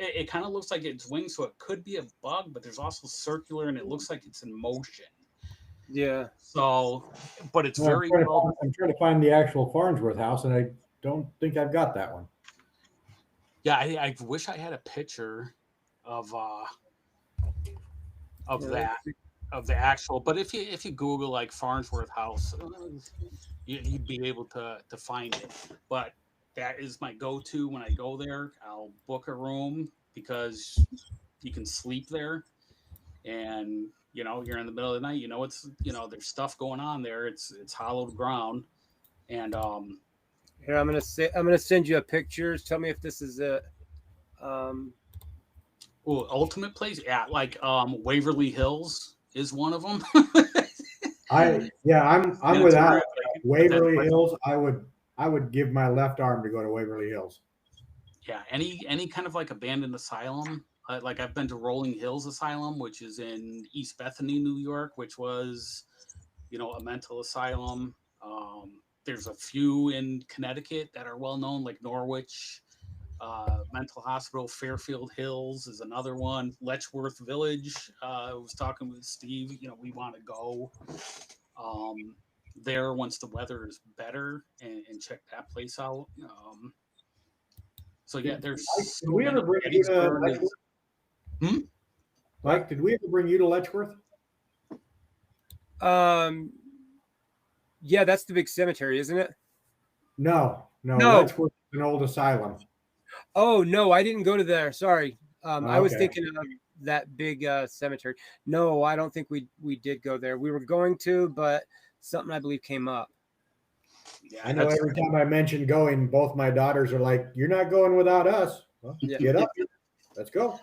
It kind of looks like it's wings, so it could be a bug, but there's also circular, and it looks like it's in motion. Yeah. So, but it's I'm trying to find the actual Farnsworth house, and I don't think I've got that one. Yeah, I wish I had a picture of that, of the actual. But if you Google like Farnsworth house, you'd be able to find it. But that is my go-to when I go there. I'll book a room because you can sleep there, and you're in the middle of the night. It's there's stuff going on there. It's hollowed ground, and here I'm gonna send you a picture. Tell me if this is it. Ultimate place, like Waverly Hills is one of them. I'm with Alec. Waverly Hills. I would give my left arm to go to Waverly Hills. Yeah, any kind of like abandoned asylum. Like I've been to Rolling Hills Asylum, which is in East Bethany, New York, which was, a mental asylum. There's a few in Connecticut that are well known, like Norwich Mental Hospital. Fairfield Hills is another one. Letchworth Village. I was talking with Steve. We want to go there once the weather is better and check that place out. So yeah, there's Did we ever bring you to Letchworth? Mike, did we ever bring you to Letchworth? Yeah, that's the big cemetery, isn't it? No. Letchworth is an old asylum. Oh no, I didn't go to there. Sorry. I was thinking of that big cemetery. No, I don't think we did go there. We were going to, but something I believe came up. Yeah, I know every time I mention going, both my daughters are like, "You're not going without us." Well, get up. Let's go.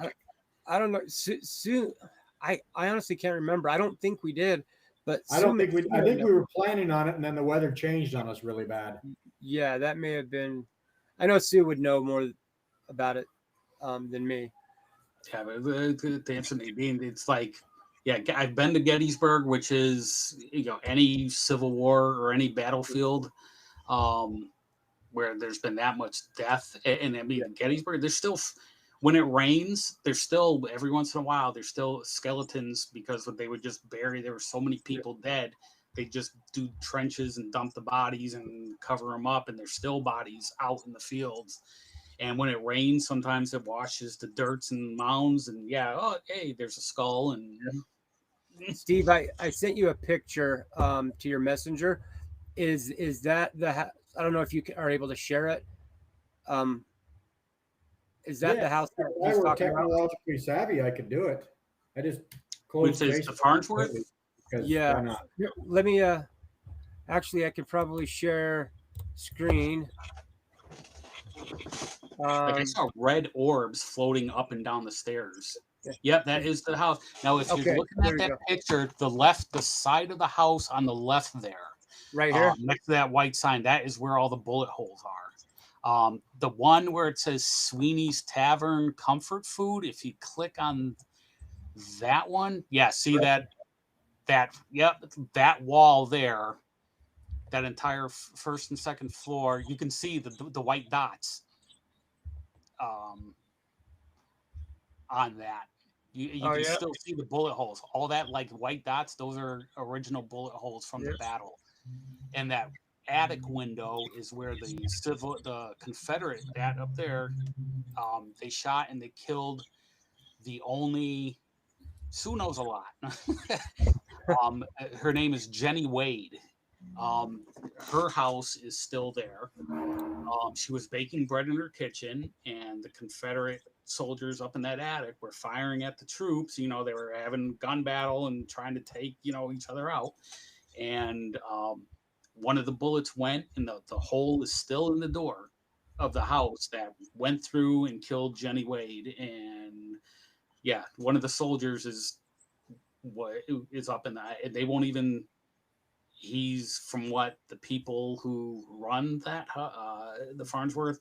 I don't know. Soon, I honestly can't remember. I don't think we did, but I don't think we. I think we were planning on it, and then the weather changed on us really bad. Yeah, that may have been. I know Sue would know more about it than me. Yeah, but to answer Nadine, it's like, yeah, I've been to Gettysburg, which is any Civil War or any battlefield where there's been that much death. And I mean, Gettysburg, there's still, when it rains, there's still every once in a while there's still skeletons, because they would just bury. There were so many people dead. They just do trenches and dump the bodies and cover them up, and there's still bodies out in the fields. And when it rains, sometimes it washes the dirts and mounds, and hey, there's a skull. And Steve, I sent you a picture to your messenger. Is that the? I don't know if you are able to share it. Is that the house that I were technologically savvy, I could do it. I just closed the Farnsworth. Yeah. Why not? Let me. Actually, I could probably share screen. Like I saw red orbs floating up and down the stairs. Yep, that is the house. Now, if you're looking at that picture, the side of the house on the left there, right here, next to that white sign, that is where all the bullet holes are. The one where it says Sweeney's Tavern Comfort Food, if you click on that one, see that wall there, that entire first and second floor, you can see the white dots on that. You can still see the bullet holes. All that like white dots, those are original bullet holes from the battle. And that attic window is where the Confederate, that up there, they shot and they killed the only. Sue knows a lot. Her name is Jenny Wade. Her house is still there. She was baking bread in her kitchen, and the Confederate soldiers up in that attic were firing at the troops. They were having gun battle and trying to take each other out. And one of the bullets went, and the hole is still in the door of the house that went through and killed Jenny Wade. And one of the soldiers is up in that, and they won't even. He's from what the people who run that the Farnsworth.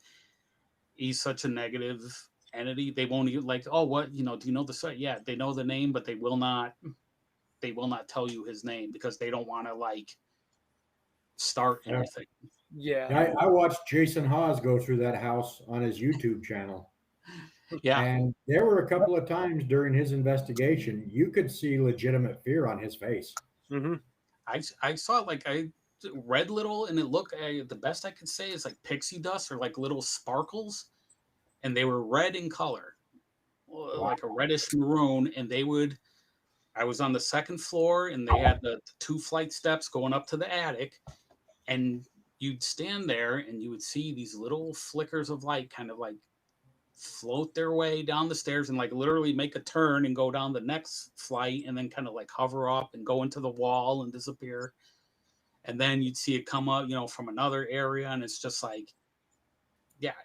He's such a negative entity. They won't even do you know the site? Yeah, they know the name, but they will not tell you his name, because they don't want to start anything. Yeah. I watched Jason Hawes go through that house on his YouTube channel. Yeah. And there were a couple of times during his investigation, you could see legitimate fear on his face. Mm-hmm. I saw I read little, and it looked, the best I could say is like pixie dust or like little sparkles, and they were red in color, like a reddish maroon. And I was on the second floor, and they had the 2 flight steps going up to the attic, and you'd stand there and you would see these little flickers of light kind of float their way down the stairs and literally make a turn and go down the next flight, and then kind of hover up and go into the wall and disappear. And then you'd see it come up, from another area, and it's just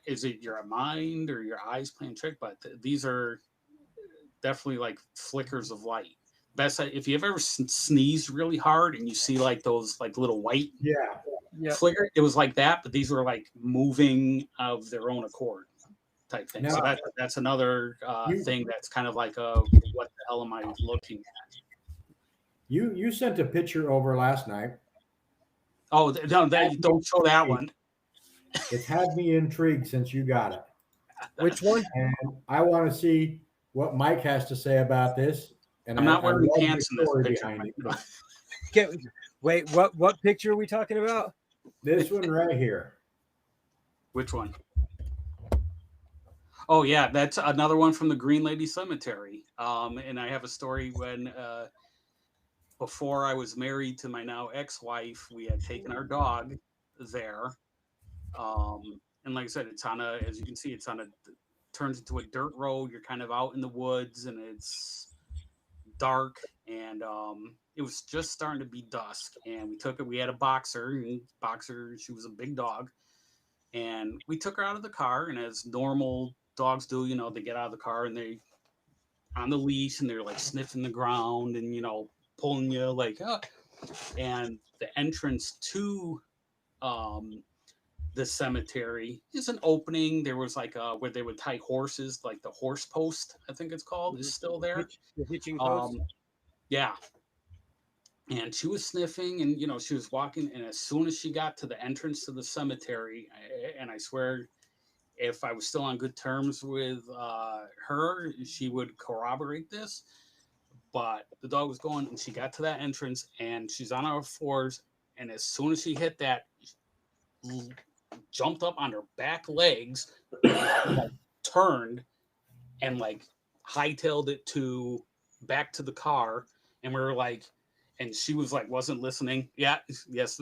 is it your mind or your eyes playing trick? But these are definitely flickers of light. Best if you've ever sneezed really hard and you see those little white flicker, it was like that, but these were moving of their own accord. type thing. Now, so that's another thing that's kind of like a what the hell am I looking at? You sent a picture over last night. Oh no, don't show that one. It's had me intrigued since you got it. Which one? And I want to see what Mike has to say about this. And I'm not wearing pants in this picture. Okay, wait, what picture are we talking about? This one right here. Which one? Oh yeah, that's another one from the Green Lady Cemetery. And I have a story when before I was married to my now ex-wife, we had taken our dog there. And like I said, it's on as you can see, turns into a dirt road. You're kind of out in the woods and it's dark, and it was just starting to be dusk. And we had a boxer, she was a big dog. And we took her out of the car, and as normal dogs do, they get out of the car and they on the leash and they're like sniffing the ground and, pulling you like up. And the entrance to the cemetery is an opening. There was like where they would tie horses, like the horse post, I think it's called, is still there. The hitching post. Yeah. And she was sniffing and, she was walking. And as soon as she got to the entrance to the cemetery, and I swear if I was still on good terms with her, she would corroborate this. But the dog was going and she got to that entrance and she's on her fours. And as soon as she hit that, jumped up on her back legs, turned and like hightailed it back to the car. And we were like, and she was like, wasn't listening. Yeah. Yes.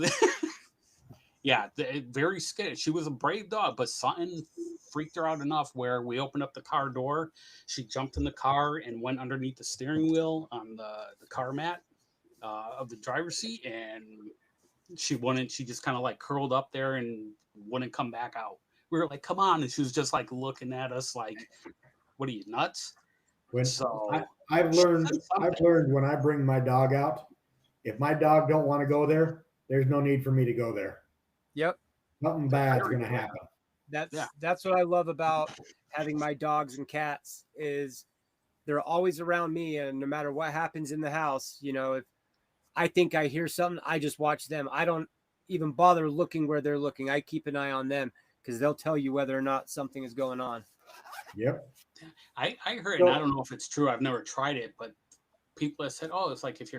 Yeah. Very scared. She was a brave dog, but something freaked her out enough where we opened up the car door. She jumped in the car and went underneath the steering wheel on the car mat of the driver's seat. And she just kind of like curled up there and wouldn't come back out. We were like, come on. And she was just like looking at us like, what are you, nuts? I've learned when I bring my dog out, if my dog don't want to go there, there's no need for me to go there. Yep. Something bad's going to happen. That's what I love about having my dogs and cats is they're always around me, and no matter what happens in the house, if I think I hear something, I just watch them. I don't even bother looking where they're looking. I keep an eye on them because they'll tell you whether or not something is going on. Yep. I heard, and I don't know if it's true. I've never tried it, but people have said, oh, it's like if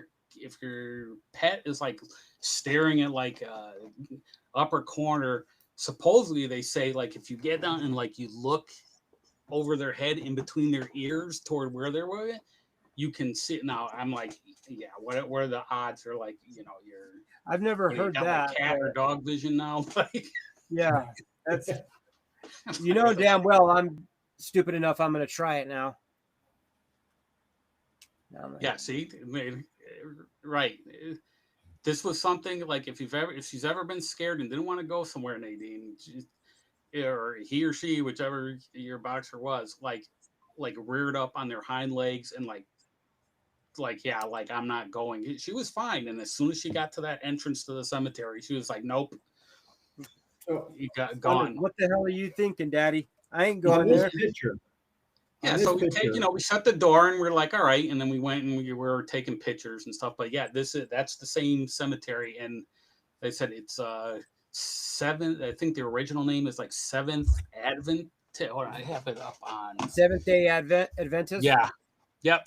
your pet is like staring at like upper corner, supposedly they say like if you get down and like you look over their head in between their ears toward where they're with it, you can see it. Now I'm like, yeah, what are the odds? Are like, I've never heard that. Like cat or dog vision now. Yeah, that's damn well I'm stupid enough. I'm going to try it now. Yeah, see, right. This was something like if she's ever been scared and didn't want to go somewhere, Nadine, or he or she, whichever your boxer was, like reared up on their hind legs and like yeah, like I'm not going. She was fine, and as soon as she got to that entrance to the cemetery, she was like, nope. You got gone. What the hell are you thinking, Daddy? I ain't going there. Yeah, so we shut the door and we're like, all right, and then we went and we were taking pictures and stuff. But yeah, that's the same cemetery, and they said it's seventh. I think the original name is like Seventh Advent. Hold on, I have it up on Seventh-day Adventist. Yeah, yep.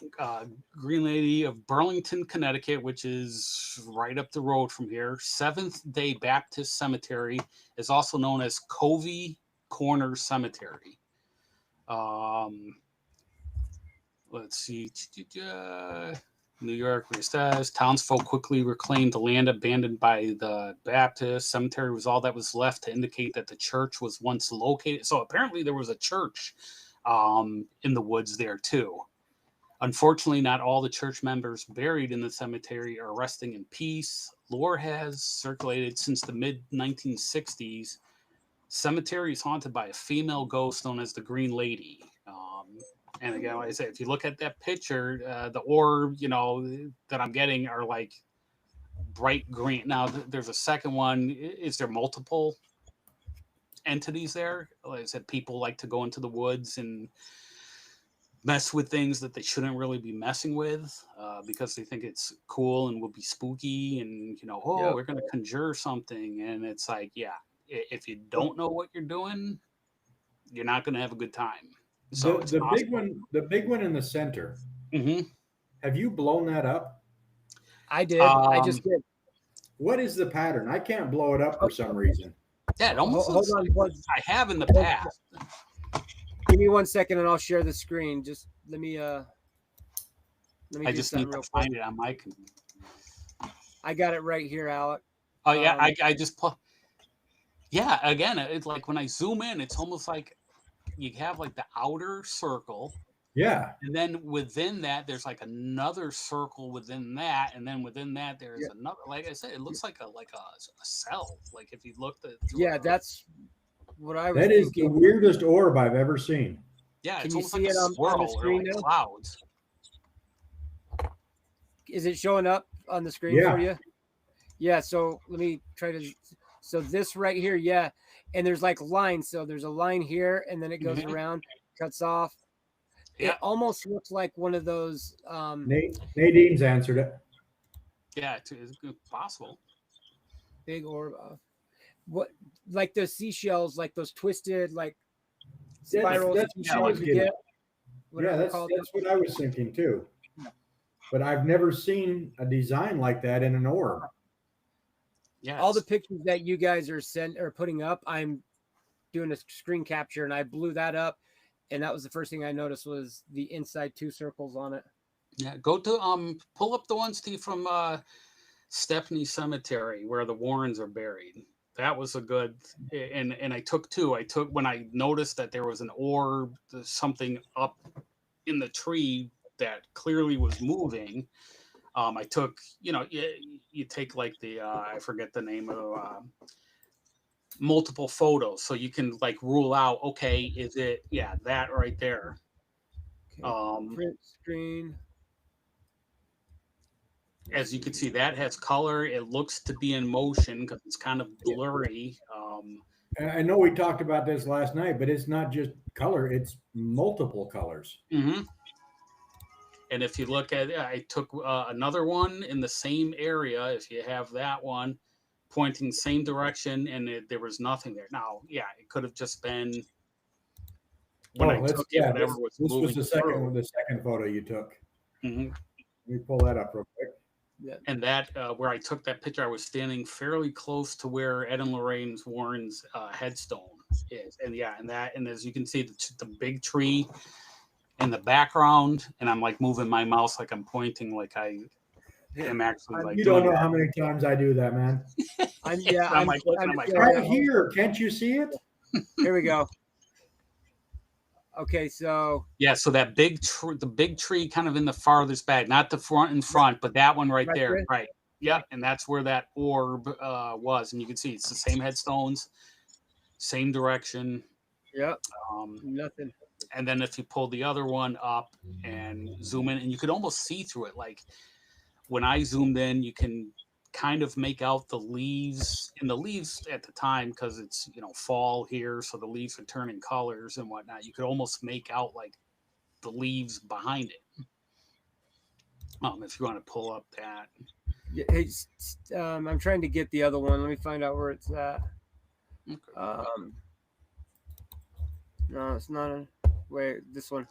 Green Lady of Burlington, Connecticut, which is right up the road from here. Seventh-day Baptist Cemetery is also known as Covey Corner Cemetery. Let's see. New York, where it says townsfolk quickly reclaimed the land abandoned by the Baptist. Cemetery was all that was left to indicate that the church was once located. So apparently there was a church in the woods there too. Unfortunately, not all the church members buried in the cemetery are resting in peace. Lore has circulated since the mid-1960s. Cemetery is haunted by a female ghost known as the Green Lady. And again, like I said, if you look at that picture, the orb, that I'm getting are like bright green. Now, there's a second one. Is there multiple entities there. Like I said, people like to go into the woods and mess with things that they shouldn't really be messing with because they think it's cool and will be spooky and, we're going to conjure something. And it's like, yeah, if you don't know what you're doing, you're not going to have a good time. So the big one in the center. Mm-hmm. Have you blown that up? I did. I just did. What is the pattern? I can't blow it up for some reason. Yeah, it almost looks like I have in the past. Give me 1 second and I'll share the screen. Just let me I just need to find it on my computer. I got it right here, Alec. Oh yeah, I just yeah, again, it's like when I zoom in, it's almost like you have like the outer circle. Yeah. And then within that, there's like another circle within that, and then within that, there's another. Like I said, it looks like a cell. Like if you looked at. That's what I was. That is the weirdest orb I've ever seen. Yeah, it's almost like a swirl on the screen or like clouds. Is it showing up on the screen for you? Yeah. So let me try to. So this right here, and there's like lines. So there's a line here, and then it goes around, cuts off. It almost looks like one of those. Nadine's answered it. Yeah, it's possible. Big orb. What, like those seashells, like those twisted, like spirals. That's what I was thinking too. But I've never seen a design like that in an orb. Yeah. All the pictures that you guys are putting up, I'm doing a screen capture, and I blew that up. And that was the first thing I noticed was the inside 2 circles on it. Yeah, go to pull up the one, Steve, from Stepney Cemetery where the Warrens are buried. That was a good, and I took 2. I took when I noticed that there was an orb, something up in the tree that clearly was moving. I took, you take like the I forget the name of. Multiple photos, so you can like rule out, okay, is it that right there? Print screen. As you can see, that has color. It looks to be in motion because it's kind of blurry. I know we talked about this last night, but it's not just color; it's multiple colors. Mm-hmm. And if you look at it, I took another one in the same area. If you have that one. Pointing same direction, and there was nothing there. Now, it could have just been when I took it. Whatever was this moving. Was the second photo you took. Mm-hmm. Let me pull that up real quick. Yeah. And that where I took that picture, I was standing fairly close to where Ed and Lorraine Warren's headstone is, and as you can see, the big tree in the background, and I'm like moving my mouse like I'm pointing, like I'm actually like. You don't know how many times I do that, man. I'm right here. Can't you see it? Here we go. Okay, so so that the big tree kind of in the farthest back, not the front, but that one right there. Right. Yeah, and that's where that orb was, and you can see it's the same headstones, same direction. Yep. Nothing. And then if you pull the other one up and zoom in, and you could almost see through it, like. When I zoomed in, you can kind of make out the leaves. And the leaves at the time, because it's fall here, so the leaves are turning colors and whatnot. You could almost make out like the leaves behind it. If you want to pull up that. Yeah, I'm trying to get the other one. Let me find out where it's at. Okay. No, it's not. Wait, this one.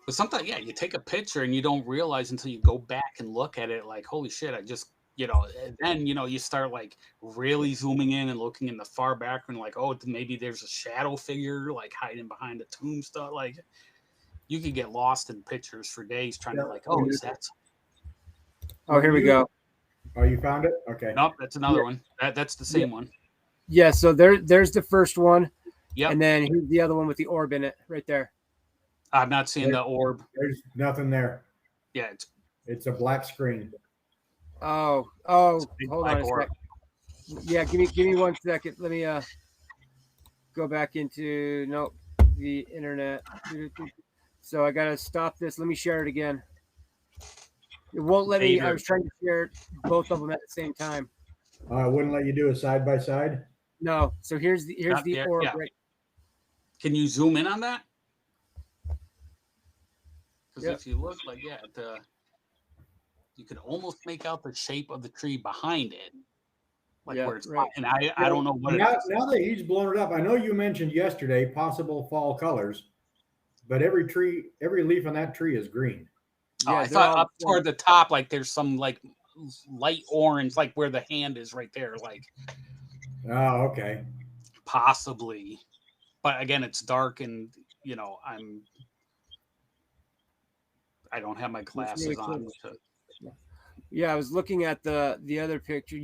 But sometimes, you take a picture and you don't realize until you go back and look at it, like, holy shit, I just, and then, you start like really zooming in and looking in the far background, like, oh, maybe there's a shadow figure like hiding behind a tombstone. Like, you could get lost in pictures for days trying to like, oh, is that? Oh, here we go. Oh, you found it? Okay. Nope, that's another one. That's the same one. Yeah, so there's the first one. Yeah. And then here's the other one with the orb in it right there. I'm not seeing the orb. There's nothing there. Yeah, it's a black screen. Oh, hold on a second. Yeah, give me 1 second. Let me go back into the internet. So I gotta stop this. Let me share it again. It won't let me. I was trying to share both of them at the same time. It wouldn't let you do a side by side. No. So here's the orb. Yeah. Right. Can you zoom in on that? Because if you look like you could almost make out the shape of the tree behind it, like where it's right. And I don't know what now, it is. Now that he's blown it up, I know you mentioned yesterday possible fall colors, but every leaf on that tree is green. Oh, I thought up toward the top, like there's some like light orange, like where the hand is right there, like. Oh, okay. Possibly, but again, it's dark, and I don't have my glasses really on. Yeah, I was looking at the other picture.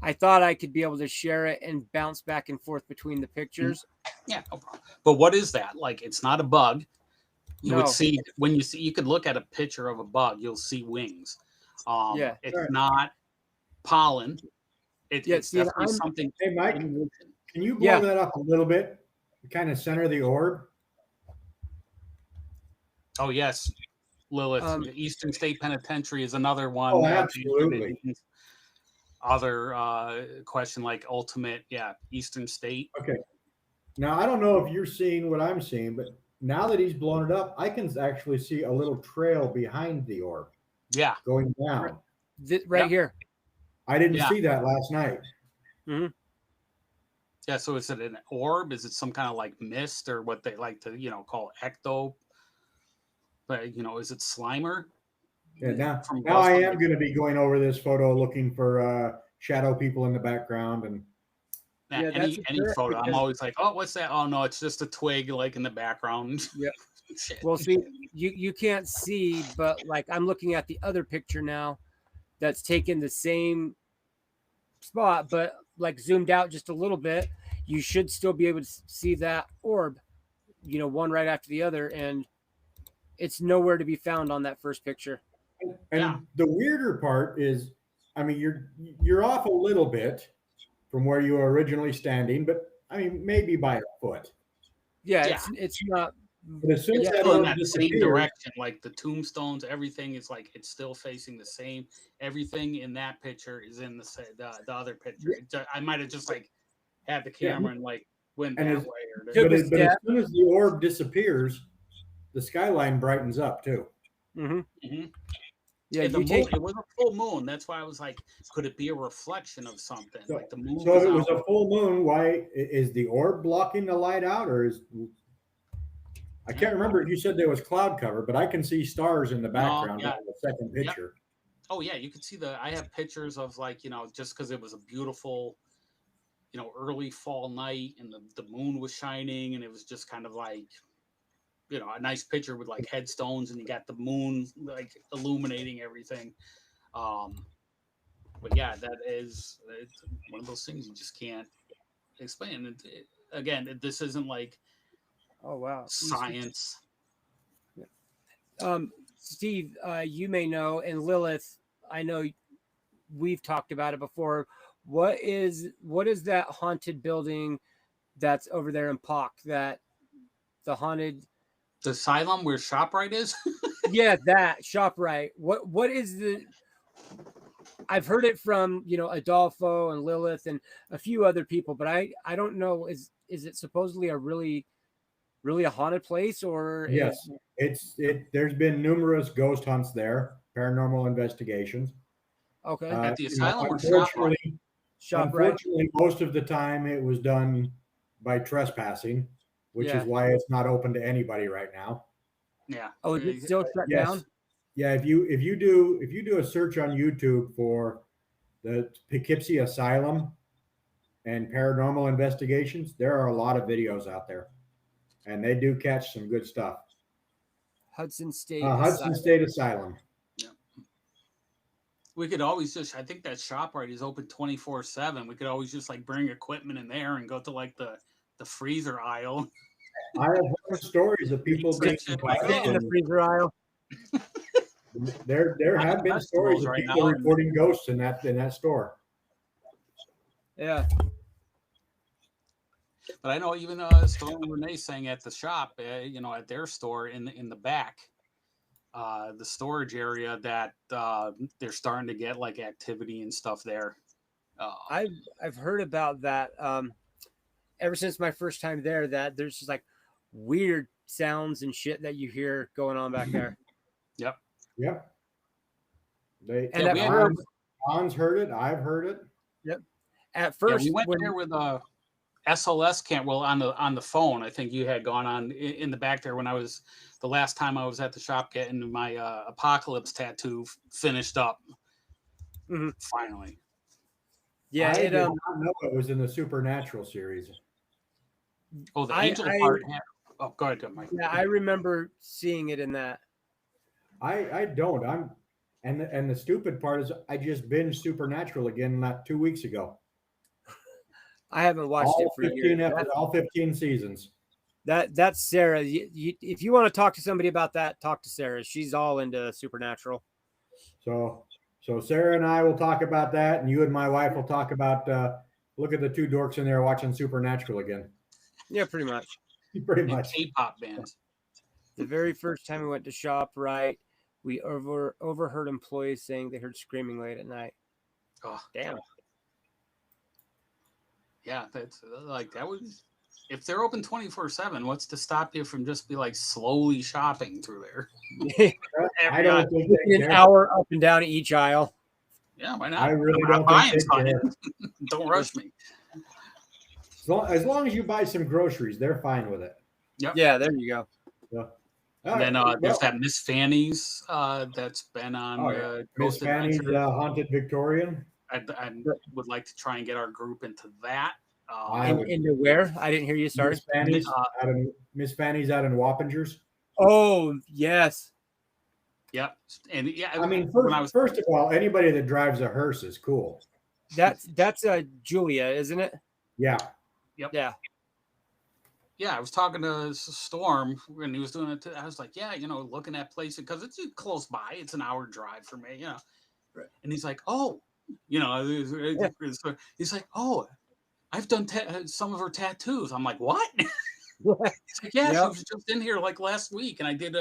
I thought I could be able to share it and bounce back and forth between the pictures. Yeah, no problem. But what is that? Like, it's not a bug. You would see when you could look at a picture of a bug, you'll see wings. It's not pollen. It's definitely something. Hey, Mike, can you blow that up a little bit? Kind of center the orb. Oh yes, Lilith. The Eastern State Penitentiary is another one. Oh, absolutely. Other question like ultimate, Eastern State. Okay. Now I don't know if you're seeing what I'm seeing, but now that he's blown it up, I can actually see a little trail behind the orb. Yeah, going down right here. I didn't see that last night. Mm-hmm. Yeah, so is it an orb? Is it some kind of like mist or what they like to, call ecto? But, is it Slimer? Yeah, now I am going to be going over this photo looking for shadow people in the background. And any photo, I'm always like, oh, what's that? Oh, no, it's just a twig like in the background. Yeah. Well, see, you can't see, but like I'm looking at the other picture now that's taken the same spot, but like zoomed out just a little bit. You should still be able to see that orb, one right after the other, and it's nowhere to be found on that first picture. And the weirder part is, I mean, you're off a little bit from where you were originally standing, but I mean, maybe by a foot. Yeah. It's not. But as soon as that in that same direction, like the tombstones, everything is like it's still facing the same. Everything in that picture is in the other picture. I might have just like had the camera and like went that way. But as soon as the orb disappears, the skyline brightens up too. Mm-hmm. Mm-hmm. Yeah, it was a full moon. That's why I was like, could it be a reflection of something? So, like the moon. So if it was a full moon, why is the orb blocking the light out, or is? I can't remember if you said there was cloud cover, but I can see stars in the background in the second picture. Yep. Oh yeah, you can see I have pictures of like, just because it was a beautiful, early fall night and the moon was shining and it was just kind of like, a nice picture with like headstones and you got the moon like illuminating everything. But yeah, it's one of those things you just can't explain. Again, this isn't like, oh wow, science. Steve, you may know, and Lilith, I know we've talked about it before. What is that haunted building that's over there in Pock? That the haunted, the asylum where ShopRite is? Yeah, that ShopRite. What is the? I've heard it from Adolfo and Lilith and a few other people, but I don't know. Is it supposedly a really a haunted place, or yes, there's been numerous ghost hunts there, paranormal investigations. Okay. At the asylum or ShopRite? ShopRite. Unfortunately, most of the time it was done by trespassing, which is why it's not open to anybody right now. Yeah. Oh, is it still shut down? Yeah, if you do a search on YouTube for the Poughkeepsie Asylum and Paranormal Investigations, there are a lot of videos out there. And they do catch some good stuff. Hudson State Asylum. Yeah. We could always I think that ShopRite is open 24/7. We could always just like bring equipment in there and go to like the freezer aisle. I have heard stories of people in the freezer aisle. There have been stories of people reporting ghosts in that store. Yeah. But I know even Storm and Renee saying at the shop, at their store in the back, the storage area that they're starting to get like activity and stuff there. I've heard about that. ever since my first time there that there's just like weird sounds and shit that you hear going on back there. Yep. John's heard it. I've heard it. Yep. At first, we went there with a SLS camp. Well, on the phone, I think you had gone on in the back there when I was the last time I was at the shop getting my apocalypse tattoo finished up. Mm-hmm. Finally. Yeah, I did not know it was in the Supernatural series. Oh, the angel part. Oh, go ahead, Mike. Yeah, I remember seeing it in that. I don't. And the stupid part is I just binged Supernatural again not 2 weeks ago. I haven't watched it for years. All 15 seasons. That's Sarah. If you want to talk to somebody about that, talk to Sarah. She's all into Supernatural. So Sarah and I will talk about that, and you and my wife will talk about look at the two dorks in there watching Supernatural again. Yeah, pretty much. Pretty much. K-pop bands. The very first time we went to ShopRite, we overheard employees saying they heard screaming late at night. Oh, damn. Yeah, that's like that was. If they're open 24/7, what's to stop you from just be like slowly shopping through there? I don't think an hour up and down each aisle. Yeah, why not? I really don't think Don't rush me. As long as you buy some groceries, they're fine with it. Yep. Yeah, there you go. Yeah. And then there's that Miss Fanny's that's been on Miss Fanny's Haunted Victorian. I would like to try and get our group into that. Into where? I didn't hear you. Sorry. Miss Fanny's out in Wappingers. Oh, yes. Yep. And yeah, I mean, first of all, anybody that drives a hearse is cool. That's Julia, isn't it? Yeah. Yep. Yeah. Yeah, I was talking to Storm when he was doing it. I was like, yeah, looking at places because it's close by. It's an hour drive for me, Right. And he's like, oh, he's like, oh, I've done some of her tattoos. I'm like, what? He's like, yeah, she was just in here like last week, and I did.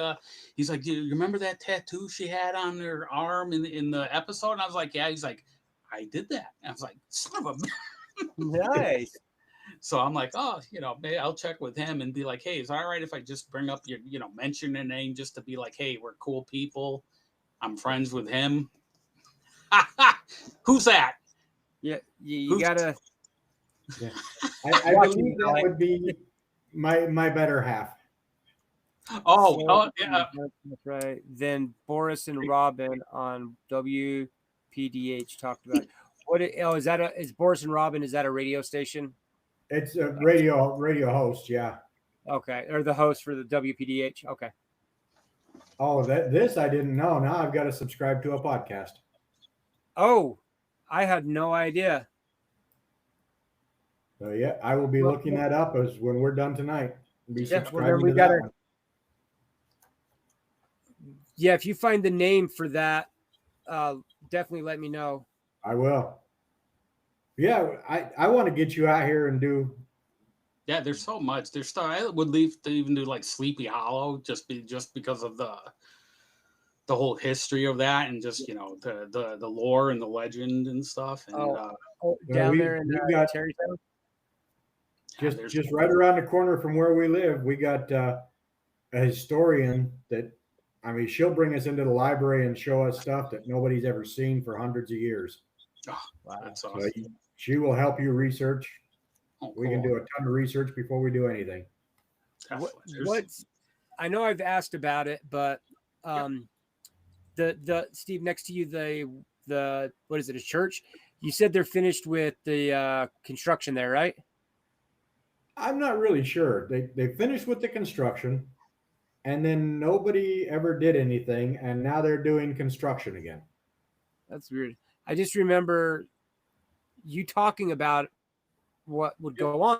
He's like, do you remember that tattoo she had on her arm in the episode? And I was like, yeah. He's like, I did that. And I was like, son of a nice. So I'm like, oh, maybe I'll check with him and be like, hey, is it all right if I just bring up your, mention your name just to be like, hey, we're cool people. I'm friends with him. Who's that? Yeah, you gotta. Yeah. I believe that would be my better half. Oh, yeah. That's right. Then Boris and Robin on WPDH talked about it. Is Boris and Robin, is that a radio station? It's a radio host, yeah. Okay. Or the host for the WPDH. Okay. Oh, this I didn't know. Now I've got to subscribe to a podcast. Oh, I had no idea. So yeah, I will be looking that up as when we're done tonight. Yeah, if you find the name for that, definitely let me know. I will. Yeah, I want to get you out here and do. Yeah, there's so much. There's stuff I would leave to even do like Sleepy Hollow, just because of the whole history of that, and just the lore and the legend and stuff. And down there in Terrytown. Just right around the corner from where we live, we got a historian that, she'll bring us into the library and show us stuff that nobody's ever seen for hundreds of years. Oh, wow. That's awesome. So she will help you research. Oh, we can do a ton of research before we do anything. I know I've asked about it, but the Steve, next to you, the what is it, a church? You said they're finished with the construction there, right? I'm not really sure. They finished with the construction, and then nobody ever did anything, and now they're doing construction again. That's weird. I just remember you talking about what would go on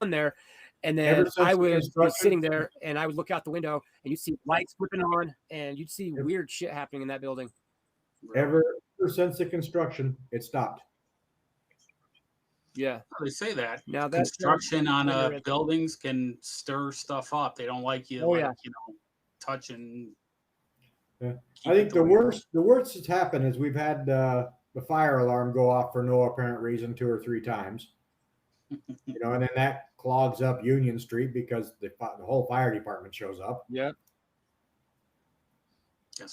there, and then I would be sitting there, and I would look out the window, and you'd see lights flipping on, and you'd see weird shit happening in that building. Ever since the construction, it stopped. Yeah, they say that now that construction on buildings can stir stuff up. They don't like you, touching. Yeah. I think the worst that's happened is we've had the fire alarm go off for no apparent reason 2 or 3 times. you know, and then that clogs up Union Street because the whole fire department shows up. Yeah.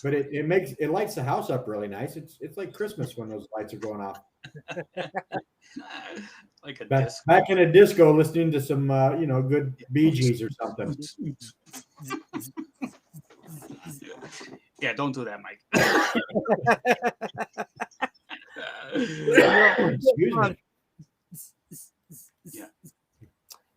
But it lights the house up really nice. It's like Christmas when those lights are going off. Like a disco. Back in a disco, listening to some good Bee Gees or something. Yeah, don't do that, Mike. Excuse me.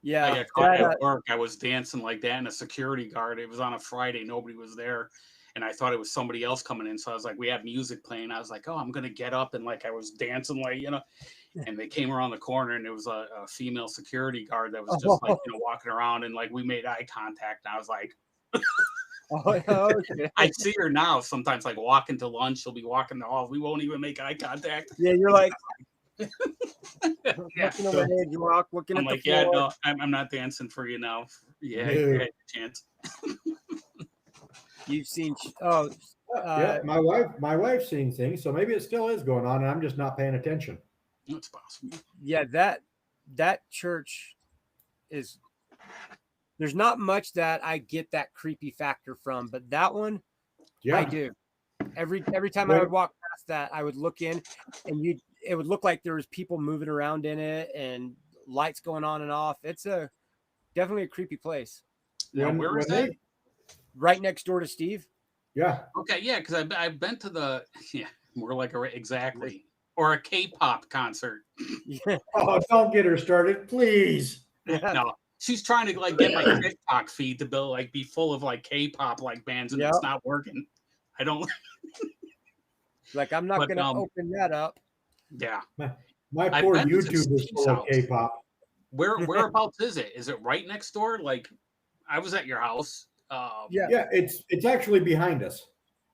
Yeah. I got caught at work. I was dancing like that, and a security guard. It was on a Friday. Nobody was there. And I thought it was somebody else coming in. So I was like, we have music playing. I was like, oh, I'm going to get up. And like, I was dancing like, and they came around the corner and it was a female security guard that was just like, walking around, and like, we made eye contact. And I was like, okay. I see her now sometimes, like walking to lunch. She'll be walking the hall. We won't even make eye contact. Yeah. You're like, looking over head, you walk, looking I'm at like, the floor. no, I'm not dancing for you now. Yeah, you had a chance. You've seen yeah, my wife's seen things, so maybe it still is going on, and I'm just not paying attention. That's possible. Yeah, that church is. There's not much that I get that creepy factor from, but that one, yeah, I do. Every time I would walk past that, I would look in, and it would look like there was people moving around in it and lights going on and off. It's definitely a creepy place. Yeah, where is that? Right next door to Steve. Yeah. Okay. Yeah, because I've been to more like or a K-pop concert. Yeah. Oh, don't get her started, please. Yeah. No, she's trying to like get my TikTok feed to be full of like K-pop like bands, and it's not working. I don't. Like, I'm not going to open that up. Yeah. My poor YouTube is full of K-pop. Whereabouts is it? Is it right next door? Like, I was at your house. Yeah, it's actually behind us.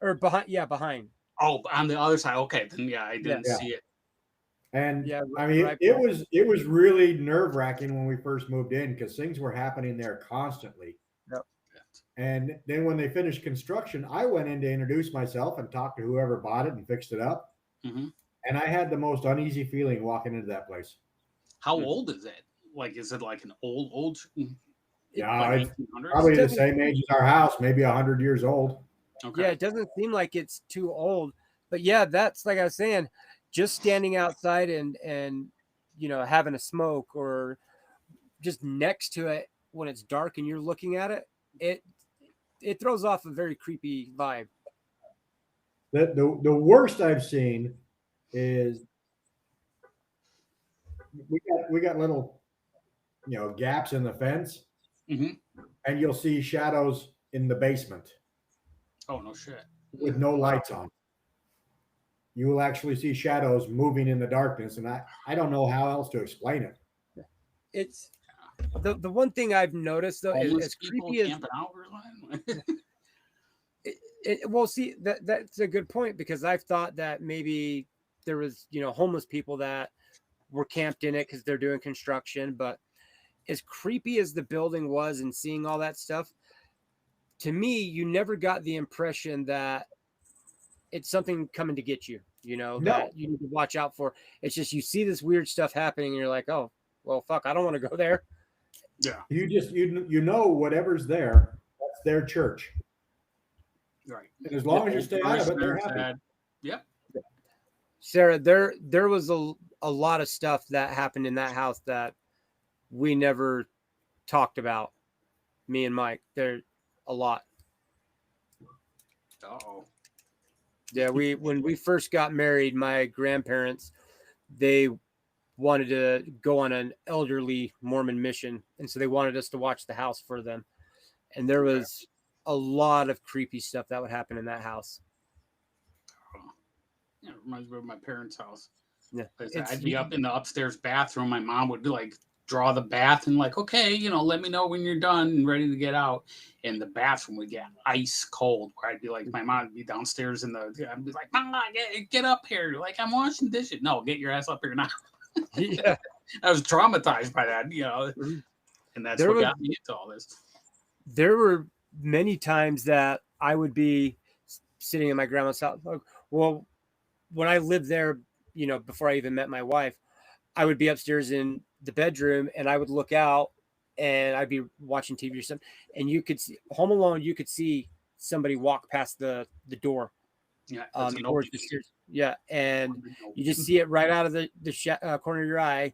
Or behind. Oh, on the other side. Okay, then I didn't see it. And I mean, it was really nerve-wracking when we first moved in because things were happening there constantly. Yep. And then when they finished construction, I went in to introduce myself and talk to whoever bought it and fixed it up. Mm-hmm. And I had the most uneasy feeling walking into that place. How old is it? Like, is it like an old? Yeah, it's probably the same age as our house, maybe 100 years old. Okay. Yeah, it doesn't seem like it's too old. But yeah, that's like I was saying, just standing outside and having a smoke or just next to it when it's dark and you're looking at it, it throws off a very creepy vibe. The worst I've seen is we got little gaps in the fence. Mm-hmm. And you'll see shadows in the basement. Oh, no shit. With no lights on. You will actually see shadows moving in the darkness, and I don't know how else to explain it. It's the one thing I've noticed though is as creepy as well, see that's a good point, because I've thought that maybe there was homeless people that were camped in it because they're doing construction, but as creepy as the building was and seeing all that stuff, to me, you never got the impression that it's something coming to get you, that you need to watch out for. It's just, you see this weird stuff happening and you're like, oh, well, fuck, I don't want to go there. Yeah. You just, whatever's there, that's their church. Right. And as long as you stay out of it, they're happy. Yep. Sarah, there was a lot of stuff that happened in that house that we never talked about, me and Mike. There a lot. Uh-oh. Yeah, when we first got married, my grandparents, they wanted to go on an elderly Mormon mission, and so they wanted us to watch the house for them. And there was a lot of creepy stuff that would happen in that house. Yeah, it reminds me of my parents' house. Yeah, I'd be up in the upstairs bathroom. My mom would draw the bath and okay, let me know when you're done and ready to get out. And the bathroom would get ice cold, where I'd be like, my mom would be downstairs I'd be like, Mama, get up here. I'm washing dishes. No, get your ass up here now. Yeah. I was traumatized by that, and that's what got me into all this. There were many times that I would be sitting in my grandma's house. Well, when I lived there, before I even met my wife, I would be upstairs and the bedroom, and I would look out, and I'd be watching TV or something, and you could see Home Alone. You could see somebody walk past the door. Yeah, towards the stairs. Yeah, and you just see it right out of the corner of your eye,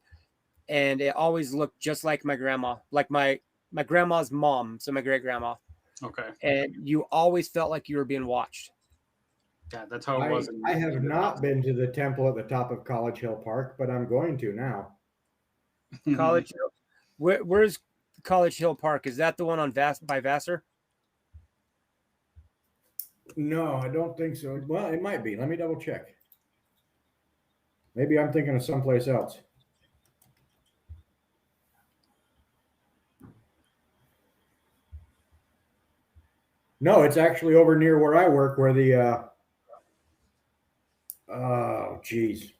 and it always looked just like my grandma, like my grandma's mom, so my great grandma. Okay. And you always felt like you were being watched. Yeah, that's how it was. I have not been to the temple at the top of College Hill Park, but I'm going to now. College Hill. Where's College Hill Park? Is that the one on by Vassar? No, I don't think so. Well, it might be. Let me double check. Maybe I'm thinking of someplace else. No, it's actually over near where I work, where the oh geez.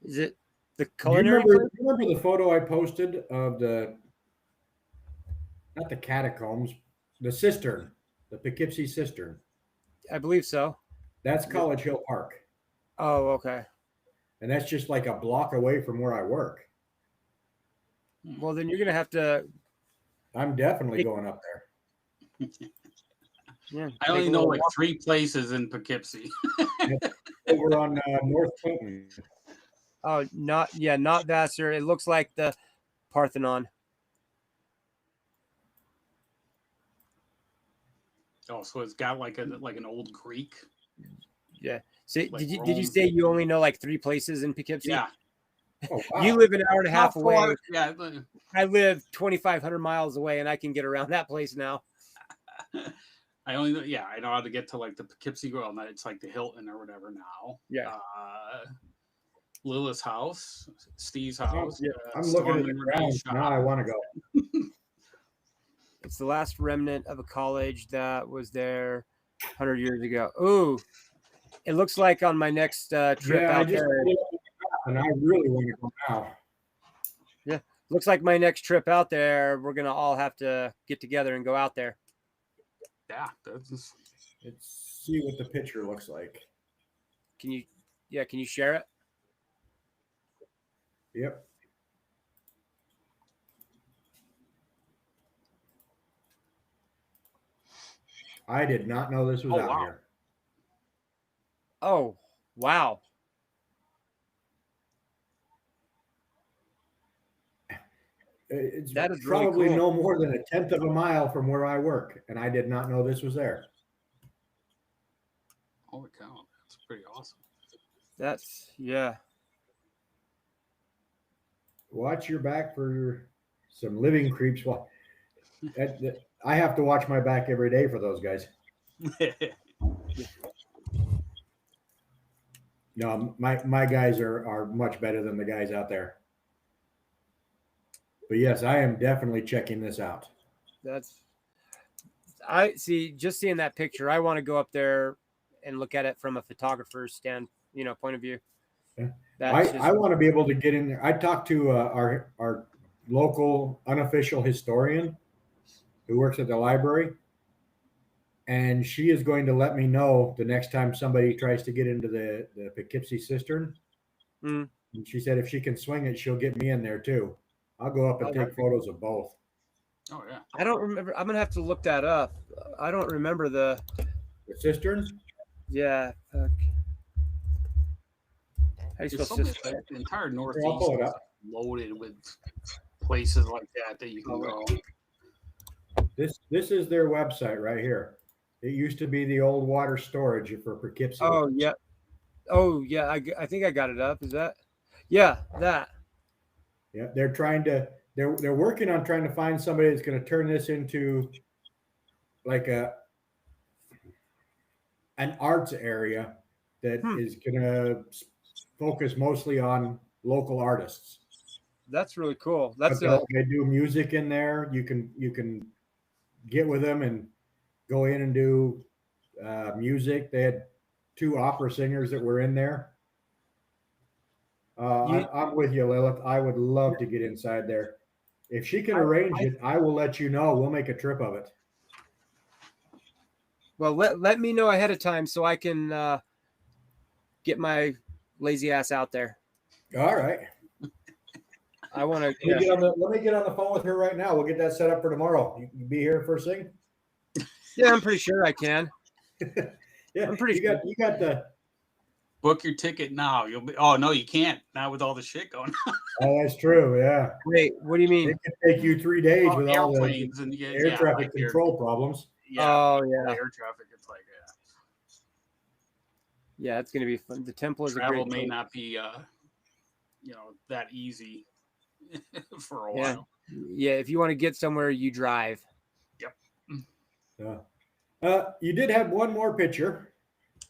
Is it the culinary? Do you remember the photo I posted of not the catacombs, the cistern, the Poughkeepsie cistern? I believe so. That's College Hill Park. Oh, okay. And that's just like a block away from where I work. Well, then you're gonna have to. I'm definitely going up there. Yeah, I only know like 3 places in Poughkeepsie. Over on North Clinton. Oh, not Vassar. It looks like the Parthenon. Oh, so it's got like an old Greek. Yeah. So like did you say you only know like 3 places in Poughkeepsie? Yeah. Oh, wow. You live an hour and a half away. Yeah. I live 2,500 miles away, and I can get around that place now. I know how to get to like the Poughkeepsie Grill. It's like the Hilton or whatever now. Yeah. Lila's house, Steve's house. Yeah, I'm looking at the grounds now. I want to go. It's the last remnant of a college that was there 100 years ago. Ooh, it looks like on my next trip out there. And I really want to go now. Yeah, looks like my next trip out there, we're gonna all have to get together and go out there. Yeah, let's see what the picture looks like. Can you share it? Yep. I did not know this was out here. Oh, wow. It's that is probably really cool. No more than 1/10 of a mile from where I work, and I did not know this was there. Holy cow, that's pretty awesome. Yeah. Watch your back for some living creeps. I have to watch my back every day for those guys. No, my guys are much better than the guys out there. But yes, I am definitely checking this out. I see. Just seeing that picture, I want to go up there and look at it from a photographer's point of view. Yeah. I want to be able to get in there. I talked to our local unofficial historian who works at the library, and she is going to let me know the next time somebody tries to get into the Poughkeepsie cistern. Mm. And she said if she can swing it, she'll get me in there too. I'll go up and take photos of both. Oh yeah. I don't remember. I'm gonna have to look that up. I don't remember the cistern. Yeah. How do you spell cistern? The entire Northeast is loaded with places like that you can go. This is their website right here. It used to be the old water storage for Poughkeepsie. Oh yeah. Oh yeah. I think I got it up. Is that? Yeah, that. Yeah, they're working on trying to find somebody that's going to turn this into like an arts area that is going to focus mostly on local artists. That's really cool. They do music in there. You can get with them and go in and do music. They had 2 opera singers that were in there. I'm with you, Lilith. I would love to get inside there. If she can arrange it, I will let you know. We'll make a trip of it. Well, let me know ahead of time so I can get my lazy ass out there. All right. I want to. Let me get on the phone with her right now. We'll get that set up for tomorrow. You be here first thing. Yeah, I'm pretty sure I can. Yeah, I'm pretty sure. You got the book your ticket now. You'll be. Oh no, you can't now with all the shit going on. Oh, that's true. Yeah. Wait, what do you mean? It could take you 3 days with all the and air traffic control problems. Yeah. Oh yeah. Air traffic. It's like yeah, it's gonna be fun. The temple is travel a great may place. not be that easy for a while. Yeah, if you want to get somewhere, you drive. Yep. Yeah. You did have one more picture.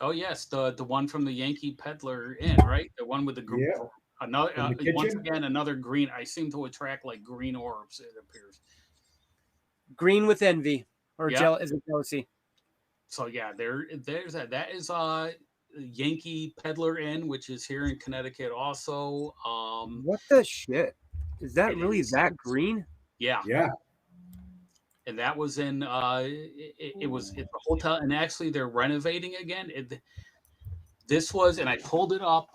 Oh yes, the one from the Yankee Peddler Inn, right? The one with the green. Yeah. Another once again another green. I seem to attract like green orbs. It appears. Green with envy or jealousy. So yeah, there's that. That is Yankee Peddler Inn, which is here in Connecticut also. What the shit? Is that really that green? Yeah. Yeah. And that was in it's a hotel, and actually they're renovating again. This was, and I pulled it up.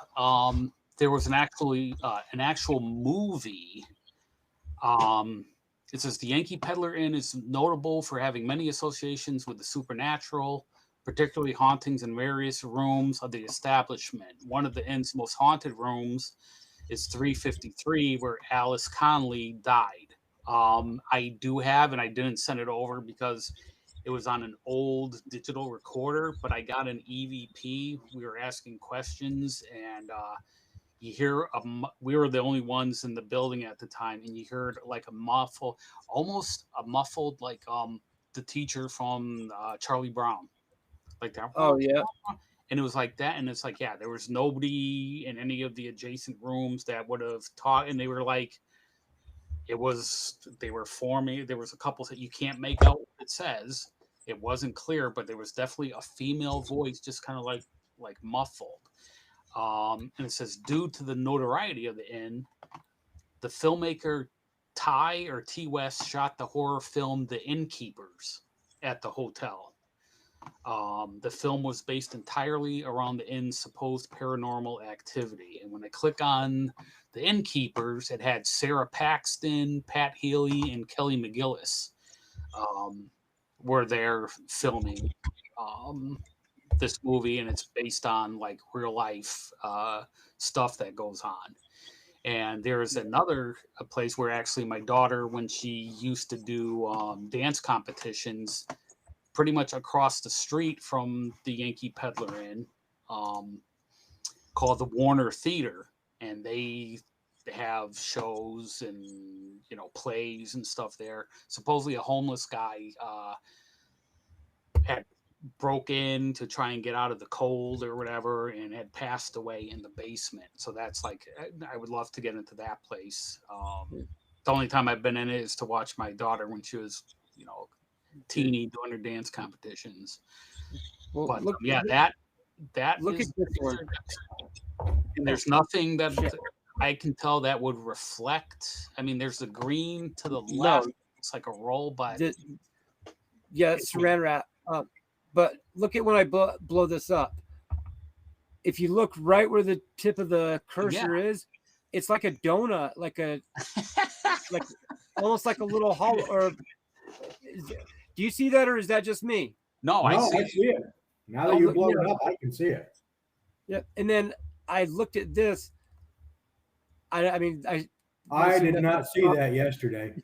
There was an actual movie. It says the Yankee Peddler Inn is notable for having many associations with the supernatural, particularly hauntings in various rooms of the establishment. One of the inn's most haunted rooms is 353, where Alice Conley died. I do have, and I didn't send it over because it was on an old digital recorder, but I got an EVP. We were asking questions, and you hear we were the only ones in the building at the time, and you heard like almost a muffled, like the teacher from Charlie Brown, like that. Oh yeah. And it was like that, and it's like, yeah, there was nobody in any of the adjacent rooms that would have taught, and they were like, they were forming. There was a couple that you can't make out what it says. It wasn't clear, but there was definitely a female voice, just kind of like muffled. And it says, due to the notoriety of the inn, the filmmaker T. West shot the horror film The Innkeepers at the hotel. The film was based entirely around the inn's supposed paranormal activity. And when I click on The Innkeepers, it had Sarah Paxton, Pat Healy, and Kelly McGillis were there filming this movie, and it's based on like real life stuff that goes on. And there's a place where actually my daughter, when she used to do dance competitions, pretty much across the street from the Yankee Peddler Inn, called the Warner Theater, and they have shows and plays and stuff there. Supposedly a homeless guy had broke in to try and get out of the cold or whatever, and had passed away in the basement. So that's like, I would love to get into that place. The only time I've been in it is to watch my daughter when she was teeny doing her dance competitions. Well, but that look is, at this one. and there's nothing that I can tell that would reflect. I mean, there's the green to the left. It's like a roll, but it's saran wrap. But look at when I blow this up. If you look right where the tip of the cursor is, it's like a donut, like almost like a little hollow. Or do you see that, or is that just me? No, I see it. Now that you blow it up, I can see it. Yeah, and then I looked at this. I mean, I did not see that yesterday.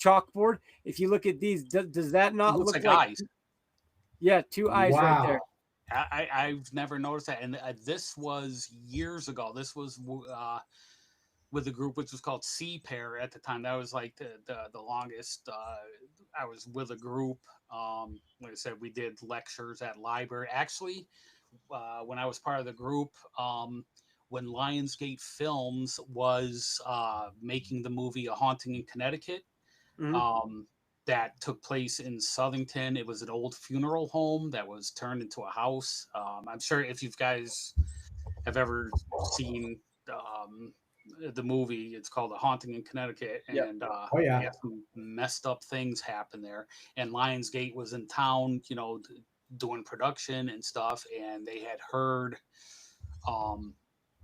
Chalkboard. If you look at these, does that not look like eyes? Yeah, two eyes right there. I've never noticed that, and this was years ago. This was with a group which was called Sea Pair at the time. That was like the longest. I was with a group. Like I said, we did lectures at library. Actually, when I was part of the group, when Lionsgate Films was making the movie A Haunting in Connecticut, that took place in Southington. It was an old funeral home that was turned into a house. I'm sure if you guys have ever seen the movie, it's called A Haunting in Connecticut, and some messed up things happen there. And Lionsgate was in town, doing production and stuff, and they had heard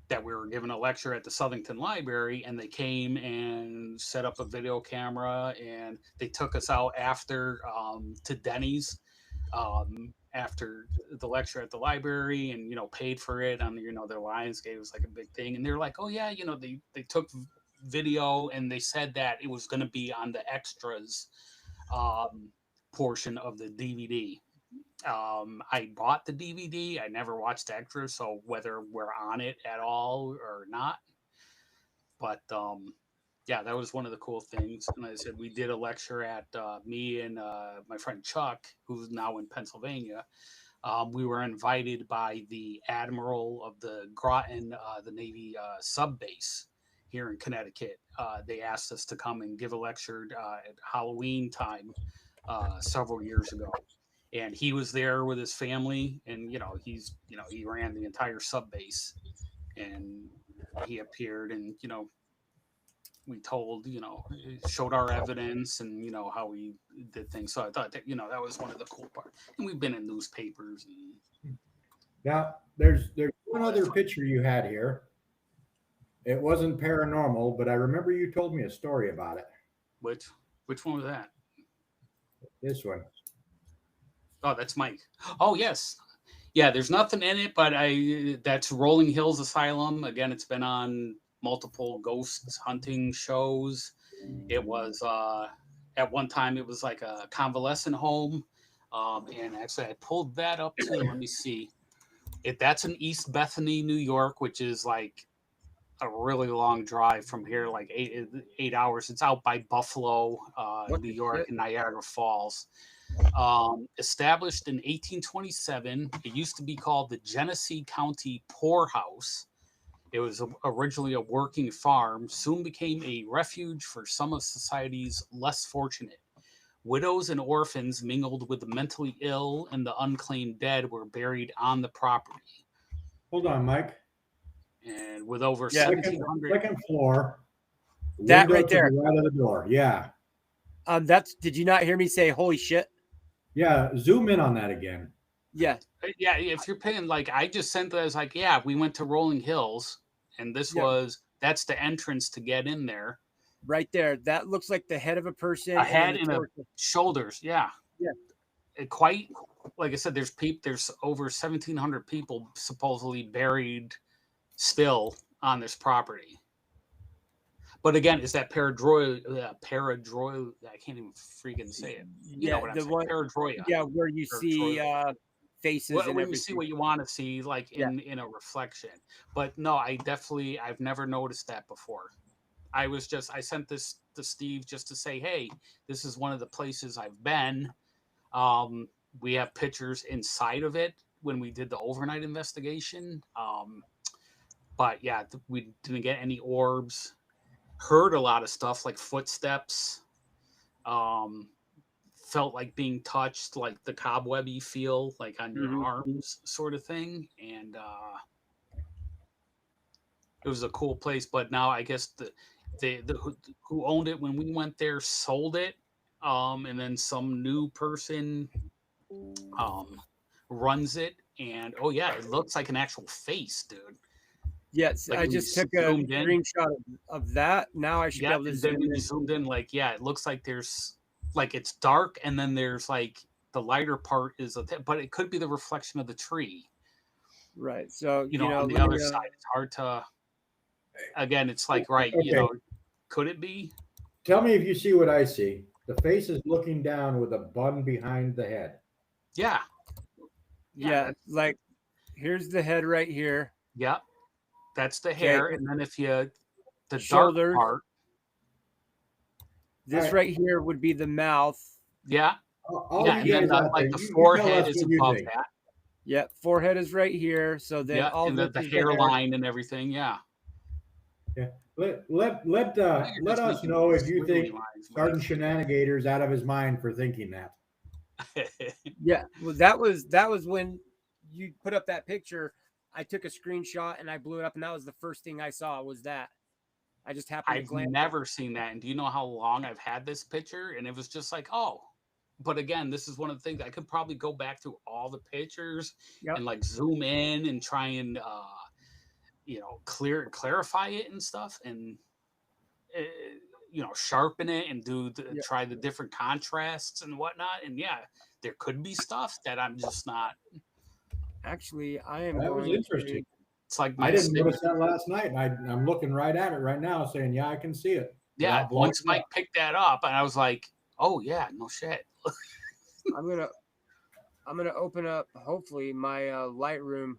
that we were giving a lecture at the Southington Library, and they came and set up a video camera, and they took us out after to Denny's after the lecture at the library, and paid for it on their Lionsgate. Was like a big thing, and they're like, oh yeah, they took video, and they said that it was going to be on the extras portion of the DVD. I bought the DVD. I never watched extras, so whether we're on it at all or not. But yeah, that was one of the cool things. And like I said, we did a lecture at me and my friend Chuck, who's now in Pennsylvania. We were invited by the admiral of the Groton, the Navy sub base here in Connecticut. They asked us to come and give a lecture at Halloween time several years ago. And he was there with his family, and he ran the entire sub base, and he appeared, and we told, showed our evidence, and how we did things. So I thought that that was one of the cool parts. And we've been in newspapers. And now there's one other picture you had here. It wasn't paranormal, but I remember you told me a story about it. Which one was that? This one. Oh, that's Mike. Oh, yes. Yeah, there's nothing in it, but that's Rolling Hills Asylum. Again, it's been on multiple ghost hunting shows. It was at one time it was like a convalescent home. And actually I pulled that up too. Let me see. That's in East Bethany, New York, which is like a really long drive from here, like 8 hours. It's out by Buffalo, New York, and Niagara Falls. Established in 1827, it used to be called the Genesee County Poorhouse. It was originally a working farm, soon became a refuge for some of society's less fortunate. Widows and orphans mingled with the mentally ill, and the unclaimed dead were buried on the property. Hold on, Mike. And with over 1,700... Second floor. That right there. Right of the door. Yeah. Did you not hear me say, holy shit? Yeah, zoom in on that again. Yeah. Yeah, if you're paying, like, I just sent that as like, yeah, we went to Rolling Hills, and that's the entrance to get in there. Right there. That looks like the head of a person. A head and shoulders, yeah. Yeah. Quite, like I said, there's over 1,700 people supposedly buried still on this property. But again, is that paradroia? I can't even freaking say it. You know what I'm saying? Paradroia. Yeah, where you see faces. When you see what you want to see, like in a reflection. But no, I've never noticed that before. I sent this to Steve just to say, hey, this is one of the places I've been. We have pictures inside of it when we did the overnight investigation. But yeah, we didn't get any orbs. Heard a lot of stuff like footsteps. Felt like being touched, like the cobwebby feel, like on your arms, sort of thing. And it was a cool place. But now I guess who owned it when we went there sold it, and then some new person runs it. And oh yeah, it looks like an actual face, dude. Yes, like I just took a screenshot of that. Now I should be able to zoom in. Zoomed in, like, yeah, it looks like there's, like, it's dark, and then there's, like, the lighter part is, but it could be the reflection of the tree. Right. So, on the other side, it's hard to, again, it's like, right, okay. Could it be? Tell me if you see what I see. The face is looking down with a bun behind the head. Yeah. Yeah, like, here's the head right here. Yep. That's the hair, and then the shoulders, dark part. This right here would be the mouth. Yeah. And then the forehead is above that. Yeah, forehead is right here. So then all and the hairline and everything. Yeah. Yeah. Let us know if you think Sergeant Shenanigator's out of his mind for thinking that. Yeah. Well, that was when you put up that picture. I took a screenshot and I blew it up, and that was the first thing I saw was that. I just happened to glance. I've never seen that. And do you know how long I've had this picture? And it was just like, oh. But again, this is one of the things I could probably go back through all the pictures and like zoom in and try and clarify it and stuff, and sharpen it and try the different contrasts and whatnot. And there could be stuff that I'm just not. Actually, I am. That was interesting. It's like I didn't notice that last night, and I'm looking right at it right now, saying, "Yeah, I can see it." Yeah, once Mike picked that up, and I was like, "Oh yeah, no shit." I'm gonna open up hopefully my Lightroom,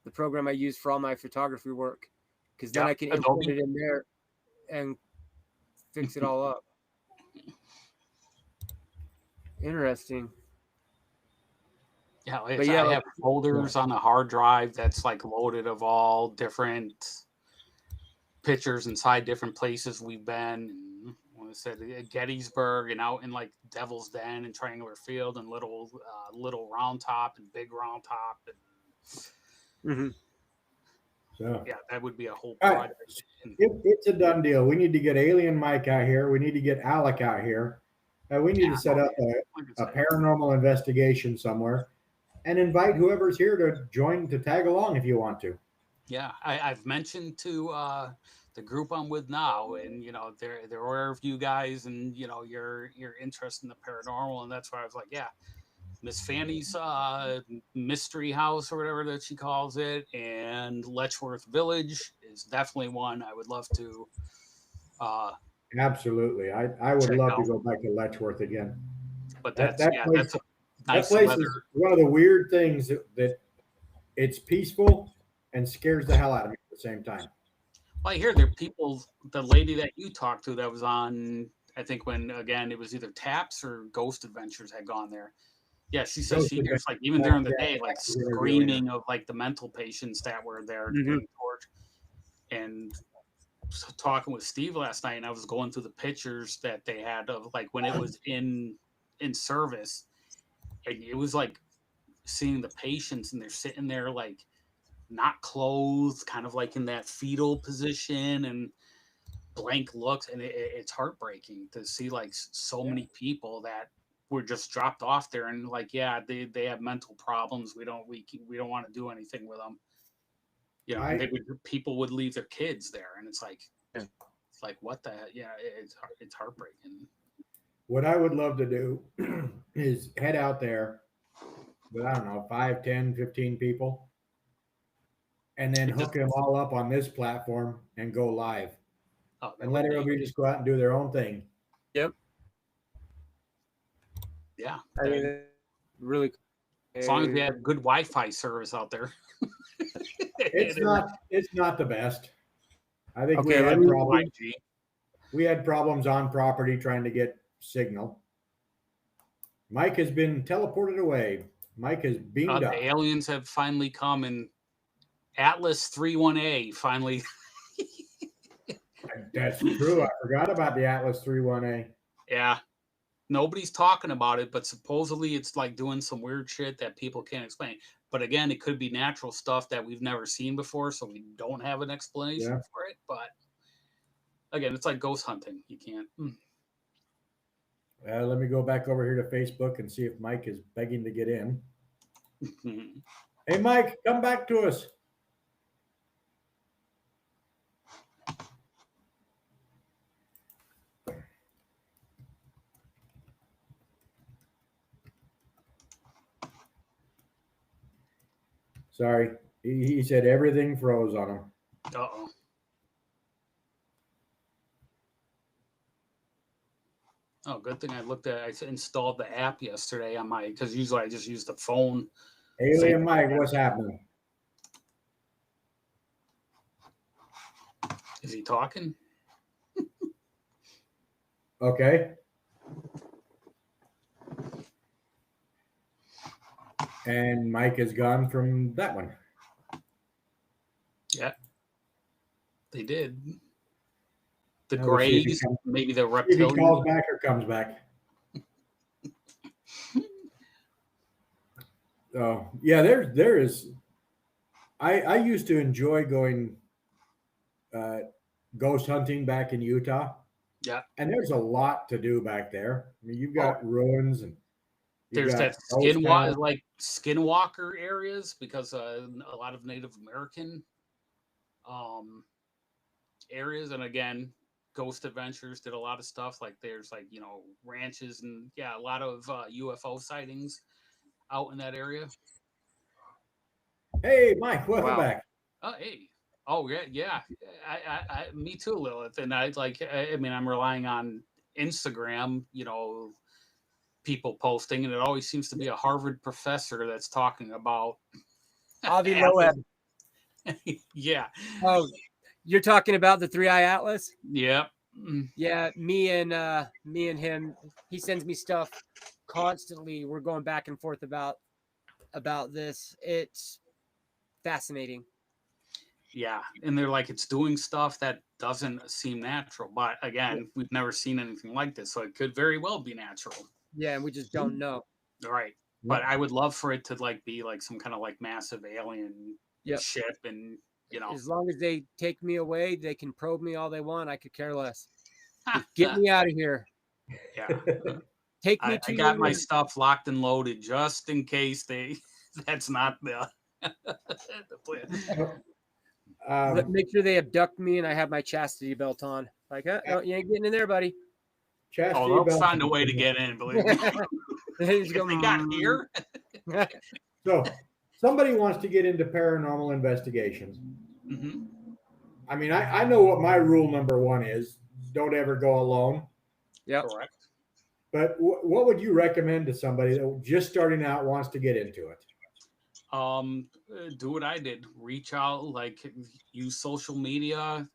the program I use for all my photography work, because then I can import it in there and fix it all up. Interesting. Yeah, I have folders on the hard drive that's like loaded of all different pictures inside different places we've been. When I said Gettysburg and out in like Devil's Den and Triangular Field and little Round Top and Big Round Top. And, So that would be a whole project. It's a done deal. We need to get Alien Mike out here. We need to get Alec out here. We need to set up a paranormal investigation somewhere and invite whoever's here to tag along if you want to. Yeah, I've mentioned to the group I'm with now, and they're aware of you guys, and your interest in the paranormal, and that's why I was like, Miss Fanny's mystery house or whatever that she calls it, and Letchworth Village is definitely one I would love to. Absolutely, I would love to go back to Letchworth again. But that place is one of the weird things that it's peaceful and scares the hell out of me at the same time. Well, I hear there are people, the lady that you talked to that was on, I think when, again, it was either Taps or Ghost Adventures had gone there. Yeah, she says she hears, like, even during the day, like, screaming of, like, the mental patients that were there. And talking with Steve last night, and I was going through the pictures that they had of, like, when it was in service, and it was, like, seeing the patients, and they're sitting there, like, not clothed, kind of like in that fetal position and blank looks, and it's heartbreaking to see like so many people that were just dropped off there, and like they have mental problems. We don't want to do anything with them. People would leave their kids there, and it's like what the heck? Yeah, it's heartbreaking. What I would love to do is head out there with, I don't know, 5, 10, 15 people, and then hook them all up on this platform and go live. And let everybody just go out and do their own thing. Yep. Yeah. I mean, really. As long as we have good Wi-Fi service out there. It's not the best. I think we had problems on property trying to get signal. Mike has been teleported away. Mike has beamed up. The aliens have finally come, and Atlas 31A finally. That's true. I forgot about the Atlas 31A. Yeah. Nobody's talking about it, but supposedly it's like doing some weird shit that people can't explain. But again, it could be natural stuff that we've never seen before, so we don't have an explanation for it. But again, it's like ghost hunting. You can't. Let me go back over here to Facebook and see if Mike is begging to get in. Hey, Mike, come back to us. Sorry, he said everything froze on him. Uh-oh. Oh, good thing I installed the app yesterday on because usually I just use the phone. Alien Mike, what's happening? Is he talking? Okay. And Mike is gone from that one. Yeah. They did. The Greys, maybe the reptilian. If he calls back or comes back. Oh, yeah, there is. I used to enjoy going ghost hunting back in Utah. Yeah. And there's a lot to do back there. I mean, you've got ruins and there's that skinwalker areas because a lot of Native American areas. And again, Ghost Adventures did a lot of stuff. Like there's like, ranches and a lot of UFO sightings out in that area. Hey, Mike, welcome back. Oh, hey. Oh, yeah. Me too, Lilith. And I'm relying on Instagram, people posting, and it always seems to be a Harvard professor that's talking about Avi Loeb. Yeah. Oh, you're talking about the 3-Eye Atlas? Yep. Yeah, me and him. He sends me stuff constantly. We're going back and forth about this. It's fascinating. Yeah, and they're like, it's doing stuff that doesn't seem natural. But again, we've never seen anything like this, so it could very well be natural. Yeah, and we just don't know. All right. But I would love for it to like be like some kind of like massive alien ship, and as long as they take me away, they can probe me all they want. I could care less. Just get me out of here. Yeah. Take me I got my stuff locked and loaded just in case that's not the plan. Make sure they abduct me and I have my chastity belt on. Like, no, you ain't getting in there, buddy. They'll find a way to get in, believe me. If they got here. So somebody wants to get into paranormal investigations. Mm-hmm. I mean, I know what my rule number 1 is. Don't ever go alone. Yeah. Correct. But what would you recommend to somebody that just starting out wants to get into it? Do what I did. Reach out, like use social media,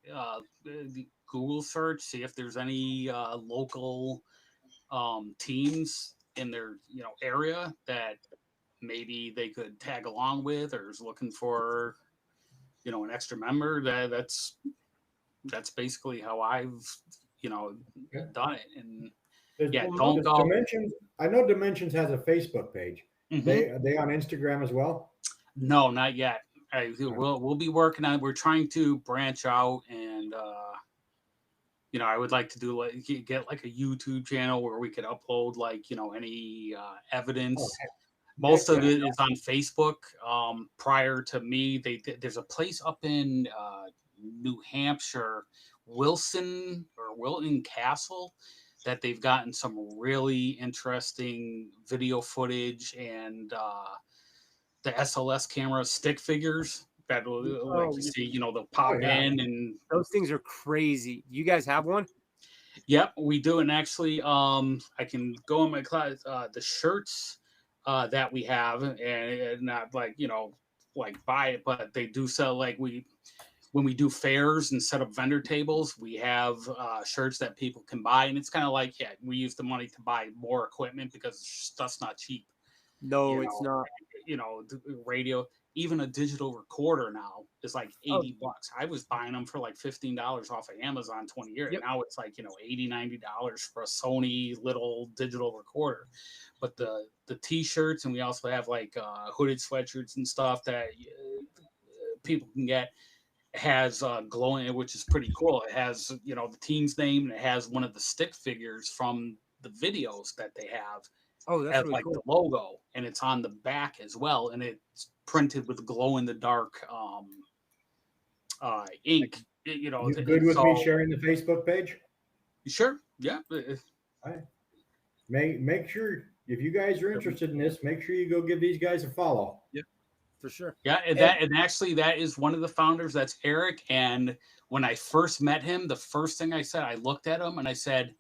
Google search, see if there's any local teams in their area that maybe they could tag along with, or is looking for an extra member. That's basically how I've done it. And don't go. Dimensions. I know Dimensions has a Facebook page. Mm-hmm. Are they on Instagram as well? No, not yet. We'll be working on it. We're trying to branch out, and I would like to do get like a YouTube channel where we could upload any evidence. Most of it is on Facebook. Prior to me, there's a place up in New Hampshire, Wilton Castle, that they've gotten some really interesting video footage and the SLS camera stick figures that will you see, they'll pop in, and those things are crazy. You guys have one? Yep, we do. And actually, I can go in my class, the shirts that we have, and not like buy it, but they do sell when we do fairs and set up vendor tables, we have shirts that people can buy. And it's kind of like, we use the money to buy more equipment because stuff's not cheap. No, it's not. The radio, even a digital recorder now is like $80. I was buying them for like $15 off of Amazon 20 years. Yep. Now it's like, $80, $90 for a Sony little digital recorder. But the t-shirts, and we also have like hooded sweatshirts and stuff that people can get, has glowing, which is pretty cool. It has the team's name, and it has one of the stick figures from the videos that they have. That's as really like cool. The logo, and it's on the back as well, and it's printed with glow in the dark ink. You good with me sharing the Facebook page? Sure. Yeah. All right. Make sure, if you guys are interested in this, make sure you go give these guys a follow. Yep. For sure. Yeah, and actually that is one of the founders. That's Eric. And when I first met him, the first thing I said, I looked at him and I said,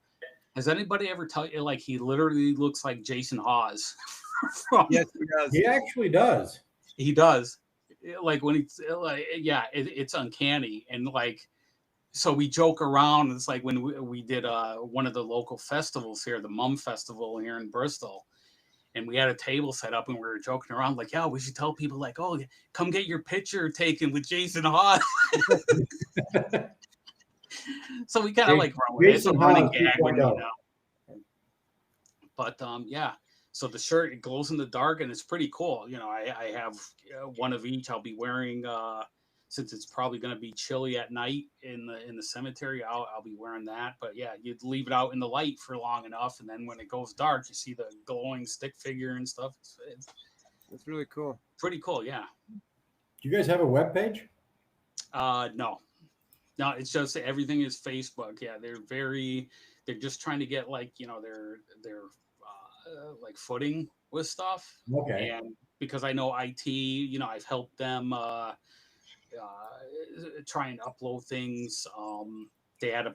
has anybody ever tell you he literally looks like Jason Hawes? Yes, he does. He actually does. He does. When he's it's uncanny. And so we joke around. It's like when we did one of the local festivals here, the Mum Festival here in Bristol. And we had a table set up, and we were joking around we should tell people come get your picture taken with Jason Hawes. So we kind of run with it. It's a running gag when But so the shirt, it glows in the dark, and it's pretty cool. I have one of each. I'll be wearing since it's probably going to be chilly at night in the cemetery. I'll be wearing that. But you'd leave it out in the light for long enough, and then when it goes dark, you see the glowing stick figure and stuff. It's really cool. Pretty cool, yeah. Do you guys have a web page? No, it's just everything is Facebook. Yeah, they're just trying to get like, their like footing with stuff. Okay. And because I know IT, I've helped them try and upload things. They had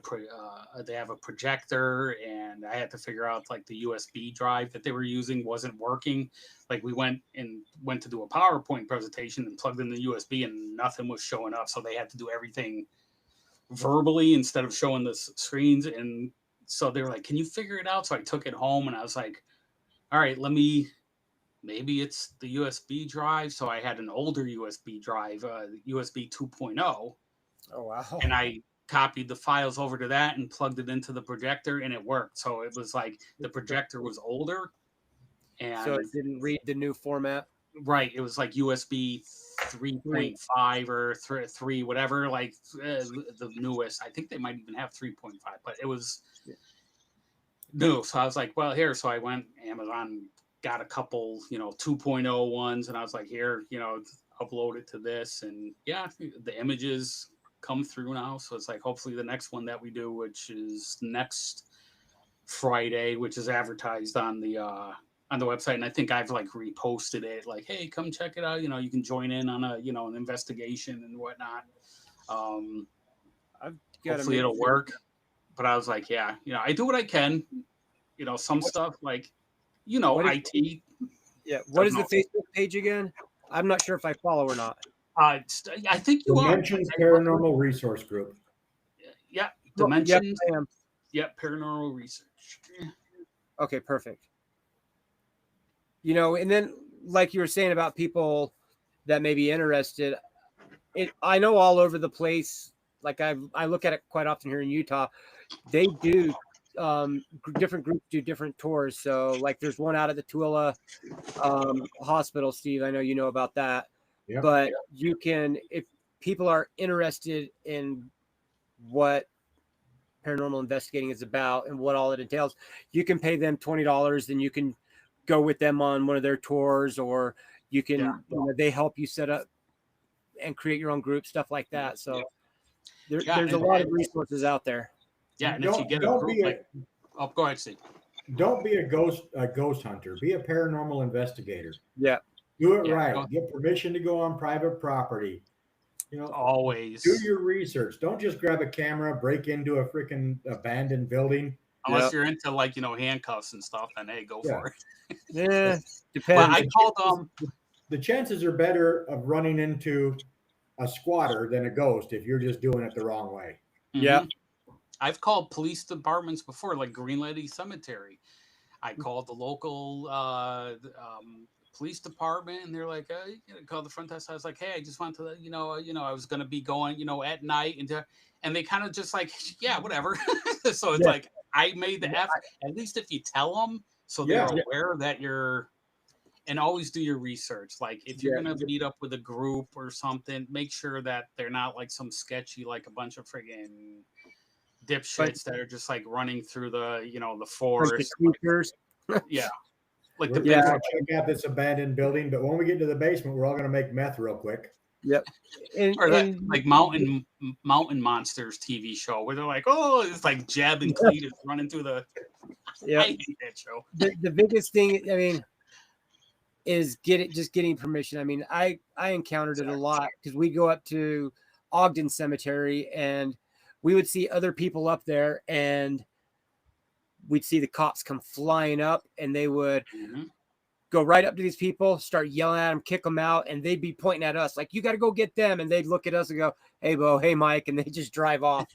they have a projector, and I had to figure out like the USB drive that they were using wasn't working. Like we went to do a PowerPoint presentation and plugged in the USB, and nothing was showing up. So they had to do everything verbally instead of showing the screens. And so they were like, "Can you figure it out?" So I took it home, and I was like, "All right, maybe it's the USB drive." So I had an older USB drive, USB 2.0. Oh, wow. And I copied the files over to that and plugged it into the projector, and it worked. So it was like the projector was older, and so it didn't read the new format. Right, it was like USB 3.5 or 3, whatever, like the newest. I think they might even have 3.5, but it was new. So I was like, well, here. So I went Amazon, got a couple, 2.0 ones, and I was like, here, upload it to this, and yeah, the images come through now. So it's like, hopefully the next one that we do, which is next Friday, which is advertised on the website, and I think I've like reposted it, like, hey, come check it out. You can join in on an investigation and whatnot. Hopefully it'll work. But I was like, yeah, I do what I can. Some stuff like, IT. Yeah. What is the Facebook page again? I'm not sure if I follow or not. I think you Dimensions Paranormal Resource Group. Yeah, Dimensions. Yep, I am. Yep, Paranormal Research. Okay, perfect. And then like you were saying about people that may be interested, I know all over the place. Like I look at it quite often here in Utah. They do different groups do different tours. So like there's one out at the Tooele hospital, Steve. I know you know about that. Yep. But you can, if people are interested in what paranormal investigating is about and what all it entails, you can pay them $20 and you can go with them on one of their tours, or you can, they help you set up and create your own group, stuff like that. So there's a lot of resources out there. Yeah, and if you get a group go ahead, Steve. Don't be a ghost hunter. Be a paranormal investigator. Yeah. Do it right. Get permission to go on private property. Always do your research. Don't just grab a camera, break into a freaking abandoned building. Unless you're into like handcuffs and stuff, then hey, go for it. Yeah, depends. Well, I called the chances are better of running into a squatter than a ghost if you're just doing it the wrong way. Yeah. I've called police departments before, like Green Lady Cemetery. I called the local police department, and they're like, call the front desk. I was like, hey, I just want to, I was going to be going, at night, and they kind of just like, yeah, whatever. So it's like, I made the effort. At least if you tell them, so they're aware that you're, and always do your research. Like if you're going to meet up with a group or something, make sure that they're not like some sketchy, like a bunch of friggin' dipshits that are just like running through the, the forest. Yeah. Like we're check out this abandoned building, but when we get to the basement, we're all going to make meth real quick. Yep. Or that like Mountain Monsters TV show where they're like, oh, it's like Jeb and Cletus running through the. Yeah. I hate that show. The biggest thing, I mean, is getting permission. I mean, I encountered it a lot because we go up to Ogden Cemetery and we would see other people up there, and we'd see the cops come flying up, and they would go right up to these people, start yelling at them, kick them out, and they'd be pointing at us like, you got to go get them. And they'd look at us and go, hey, Bo, hey, Mike. And they just drive off.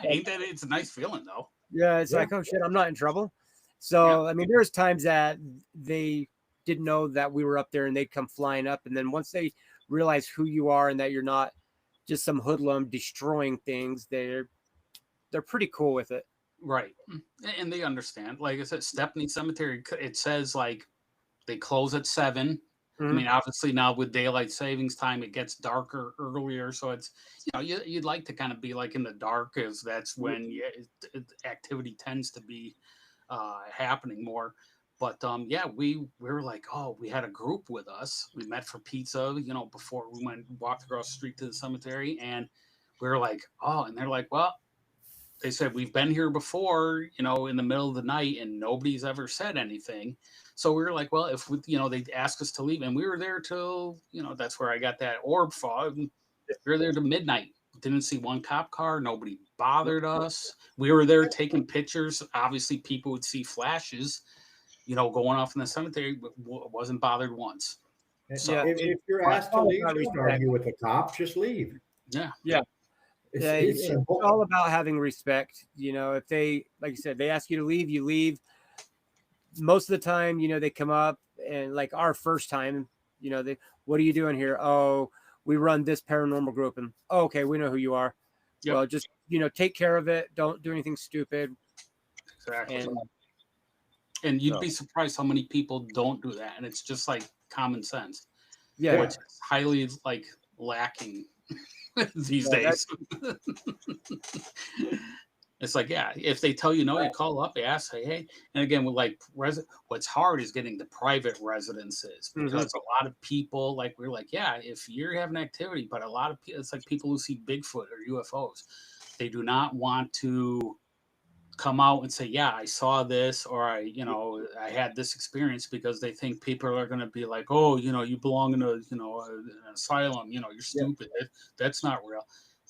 Ain't that, it's a nice feeling, though. Yeah, it's like, oh, shit, I'm not in trouble. So, I mean, there's times that they didn't know that we were up there, and they'd come flying up. And then once they realize who you are and that you're not just some hoodlum destroying things, they're pretty cool with it. Right. And they understand. Like I said, Stepney Cemetery, it says like they close at 7. I mean, obviously now with daylight savings time, it gets darker earlier. So it's, you'd like to kind of be like in the dark, because that's when activity tends to be happening more. But yeah, we were like, oh, we had a group with us. We met for pizza, before we walked across the street to the cemetery, and we were like, oh, and they're like, well, they said we've been here before, in the middle of the night, and nobody's ever said anything. So we were like, well, if they asked us to leave, and we were there till, that's where I got that orb fog. We were there to midnight. Didn't see one cop car. Nobody bothered us. We were there taking pictures. Obviously, people would see flashes, going off in the cemetery. Wasn't bothered once. So if you're asked to leave, don't argue with the cops. Just leave. Yeah. It's all about having respect. If they, like you said, they ask you to leave, you leave. Most of the time, they come up, and like our first time, what are you doing here? Oh, we run this paranormal group. And okay, we know who you are. Yep. Well, just, take care of it. Don't do anything stupid. Exactly. And you'd be surprised how many people don't do that. And it's just like common sense. Yeah. Which is highly like lacking these days. It's like, yeah, if they tell you no, you call up, ask, say, hey. And again, with like what's hard is getting the private residences, because a lot of people, like, we're like, yeah, if you're having activity, but a lot of people, it's like people who see Bigfoot or UFOs, they do not want to come out and say, yeah, I saw this, or I had this experience, because they think people are going to be like, oh, you belong in an asylum, you're stupid. That's not real.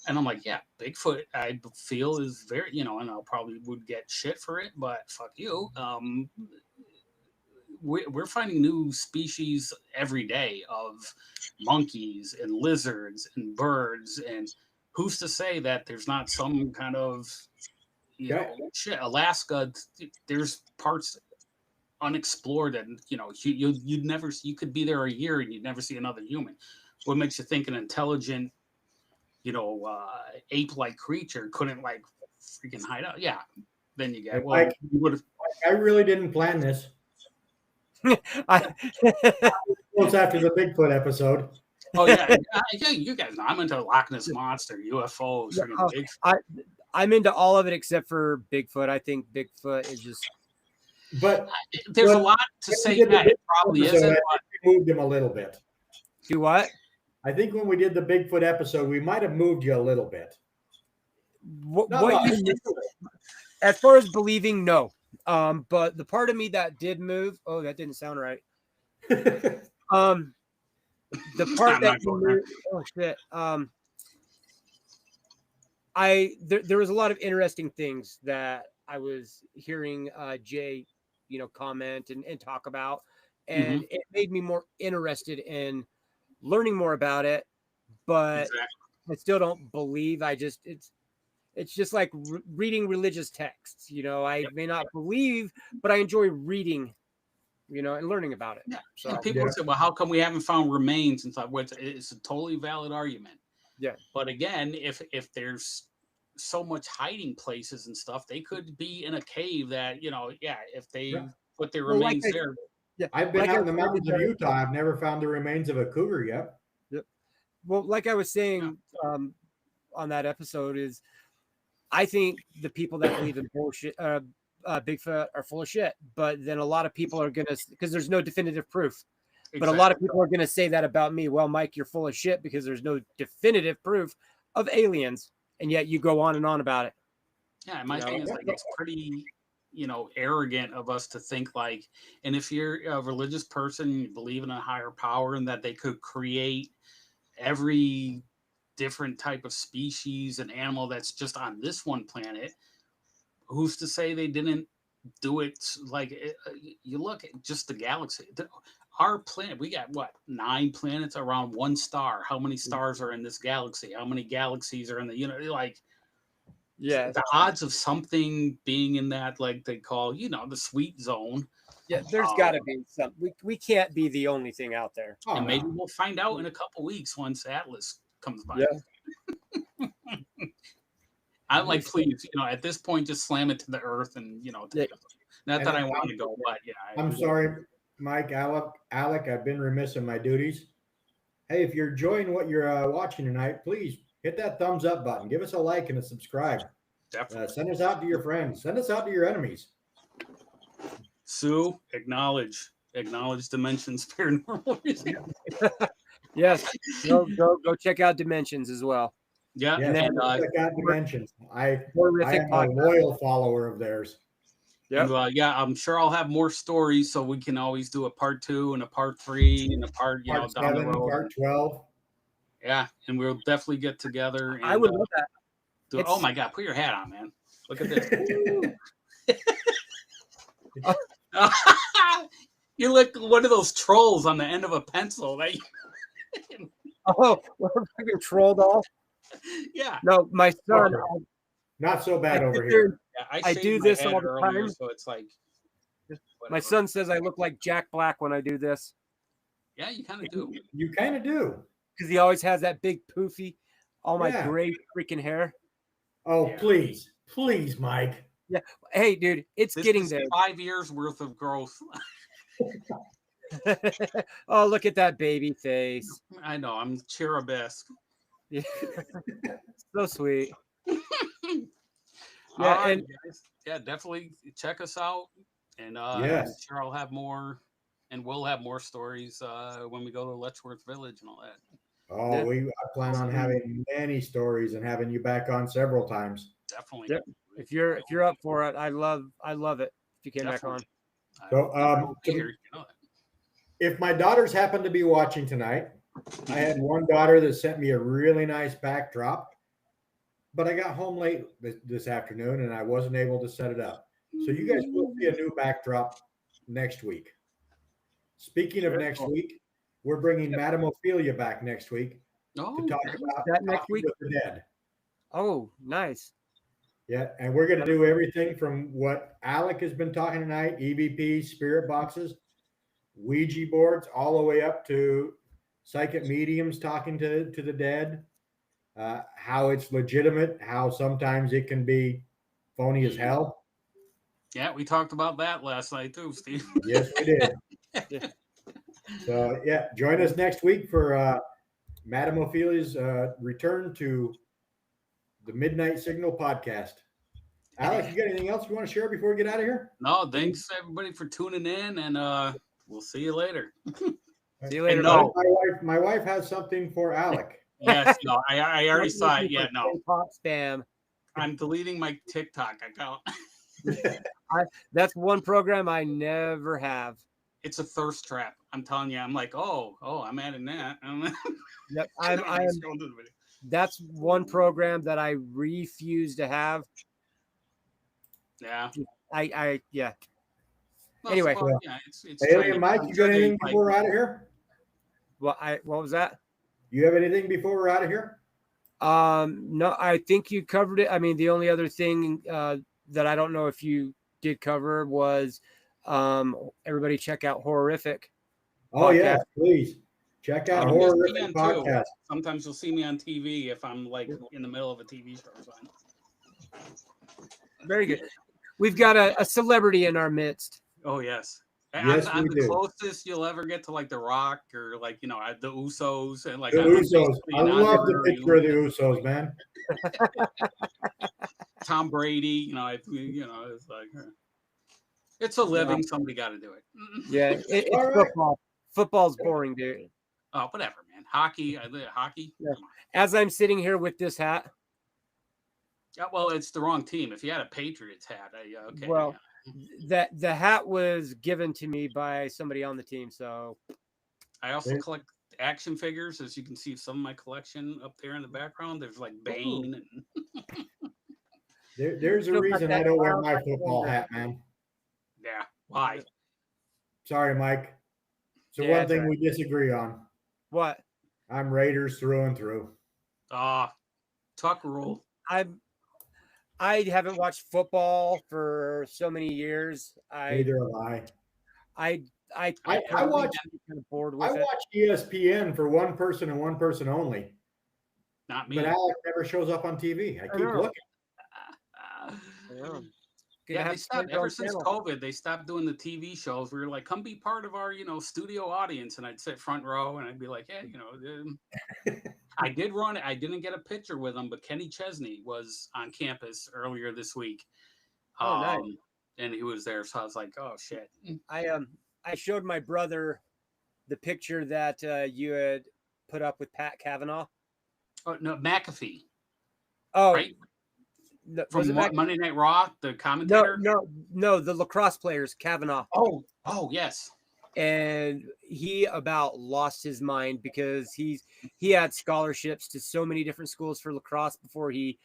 And I'm like, yeah, Bigfoot, I feel, is very, and I'll probably would get shit for it, but fuck you. We're finding new species every day of monkeys and lizards and birds, and who's to say that there's not some kind of shit. Alaska, there's parts unexplored, and you could be there a year and you'd never see another human. What makes you think an intelligent, ape-like creature couldn't like freaking hide out? Yeah, then you get I really didn't plan this. Close after the Bigfoot episode. Oh yeah, you guys know I'm into Loch Ness Monster, UFOs, I'm into all of it except for Bigfoot. I think Bigfoot is just. But there's a lot to say that it probably isn't. We moved him a little bit. Do what? I think when we did the Bigfoot episode, we might have moved you a little bit. As far as believing, no. But the part of me that did move, that didn't sound right. The part that moved, there was a lot of interesting things that I was hearing Jay, comment and talk about, and it made me more interested in learning more about it, but I still don't believe. It's just like reading religious texts. I may not believe, but I enjoy reading, and learning about it. Yeah. So people say, well, how come we haven't found remains and stuff? Well, it's a totally valid argument. Yeah. But again, if there's so much hiding places and stuff, they could be in a cave that, if they put their remains there. Yeah, I've been out in the mountains of Utah. I've never found the remains of a cougar yet. Yep. Well, like I was saying on that episode, is I think the people that believe in bullshit, Bigfoot, are full of shit. But then a lot of people are gonna, because there's no definitive proof. Exactly. But a lot of people are gonna say that about me. Well, Mike, you're full of shit because there's no definitive proof of aliens, and yet you go on and on about it. Yeah, my thing is, like, it's pretty, arrogant of us to think like, and if you're a religious person, you believe in a higher power and that they could create every different type of species and animal that's just on this one planet, who's to say they didn't do it? Like, you look at just the galaxy, our planet, we got 9 planets around one star. How many stars are in this galaxy? How many galaxies are in the, yeah, the odds of something being in that, like they call, the sweet zone. Yeah, there's got to be some. We can't be the only thing out there. And maybe we'll find out in a couple weeks once Atlas comes by. Yeah. I'm like, please, at this point, just slam it to the earth and, take it. Not that I want to go, but yeah. I'm sorry, Mike, Alec, I've been remiss in my duties. Hey, if you're enjoying what you're watching tonight, please hit that thumbs up button. Give us a like and a subscribe. Definitely. Send us out to your friends. Send us out to your enemies. Sue, acknowledge Dimensions Paranormal Museum. Yes, go check out Dimensions as well. Yeah, and then check out Dimensions. I am a loyal follower of theirs. Yeah, I'm sure I'll have more stories, so we can always do a part 2 and a part 3 and a part part down 7, the road. Part 12. Yeah, and we'll definitely get together. And, I would love that. Oh my God, put your hat on, man! Look at this. You look like one of those trolls on the end of a pencil. That oh, freaking troll doll. Yeah. No, my son. Not so bad over here. Yeah, I do this all the earlier, time. so it's like. Whatever. My son says I look like Jack Black when I do this. Yeah, you kind of do. You kind of do. Because he always has that big poofy, all my gray freaking hair. Oh, please, Mike. Yeah. Hey, dude, it's getting there. 5 years worth of growth. Oh, look at that baby face. I know. I'm cherubesque. Yeah. So sweet. Yeah, and guys, definitely check us out. And I'm sure I'll have more, and we'll have more stories when we go to Letchworth Village and all that. Oh, I plan on having many stories and having you back on several times. Definitely. Yep. If you're up for it, I love it. If you came back on. So, if my daughters happen to be watching tonight, I had one daughter that sent me a really nice backdrop, but I got home late this afternoon and I wasn't able to set it up. So you guys will see a new backdrop next week. Speaking of next week, we're bringing Madame Ophelia back next week to talk about that next week with the dead. Oh, nice. Yeah, and we're going to do everything from what Alec has been talking tonight, EVP, spirit boxes, Ouija boards, all the way up to psychic mediums talking to the dead, how it's legitimate, how sometimes it can be phony as hell. Yeah, we talked about that last night too, Steve. Yes, we did. So, join us next week for Madame Ophelia's return to the Midnight Signal podcast. Alec, you got anything else you want to share before we get out of here? No, thanks everybody for tuning in, and we'll see you later. See you later. No, my wife has something for Alec. Yes, no, I already saw it. Yeah, no. Pop spam. I'm deleting my TikTok account. That's one program I never have. It's a thirst trap. I'm telling you. I'm like, oh, I'm adding that. Yep, that's one program that I refuse to have. Yeah. Yeah. Well, anyway, it's Alien Mike, you got anything before we're out of here? What was that? You have anything before we're out of here? No, I think you covered it. I mean, the only other thing that I don't know if you did cover was everybody check out Horrific. Oh, yeah, please. Check out Horrific podcast. Sometimes you'll see me on TV if I'm like in the middle of a TV show or something. Very good. We've got a celebrity in our midst. Oh, yes. Yes, I'm the do. closest you'll ever get to like The Rock or like, the Usos and like the Usos. I love the picture of the Usos, man. Tom Brady, it's like it's a living. Somebody got to do it. Yeah, it's football. Football's boring, dude. Oh, whatever, man. Hockey. Yeah. As I'm sitting here with this hat. Yeah, well, it's the wrong team. If you had a Patriots hat, okay. Well, the hat was given to me by somebody on the team, so. I also collect action figures, as you can see some of my collection up there in the background. There's like Bane. And there's a reason I don't wear my football hat, man. Yeah, why? Sorry, Mike. So one thing we disagree on. What? I'm Raiders through and through. Tuck rule. I haven't watched football for so many years. Neither have I. I watch kind of bored with I watch ESPN for one person and one person only. Not me. But Alec never shows up on TV. I keep looking. Yeah, they stopped ever since COVID. They stopped doing the TV shows. We were like, "Come be part of our, studio audience." And I'd sit front row, and I'd be like, "Hey, I did run. I didn't get a picture with him, but Kenny Chesney was on campus earlier this week. Oh, nice. and he was there. So I was like, oh shit. I showed my brother the picture that you had put up with Pat Kavanaugh. Oh no, McAfee. Oh, right. From Monday Night Raw, the commentator. No, the lacrosse players, Kavanaugh. Oh, yes. And he about lost his mind because he had scholarships to so many different schools for lacrosse before he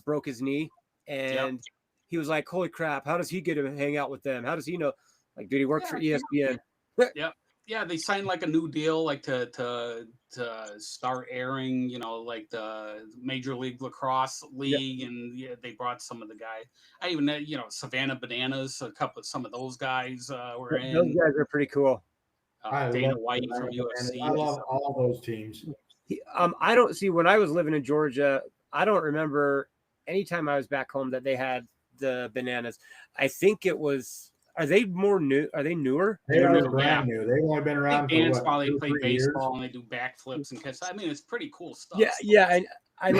broke his knee, and he was like, "Holy crap! How does he get to hang out with them? How does he know?" Like, dude, he worked for ESPN. Yep. Yeah, they signed like a new deal, like to start airing, like the Major League Lacrosse League, and they brought some of the guys. I even Savannah Bananas, some of those guys were in. Those guys are pretty cool. Dana White from UFC. I love all those teams. I don't see when I was living in Georgia. I don't remember any time I was back home that they had the Bananas. I think it was. Are they more new? Are they newer? They are brand new. They've only been around for what, while they play baseball years? and they do backflips and catch. I mean, it's pretty cool stuff. Yeah. I've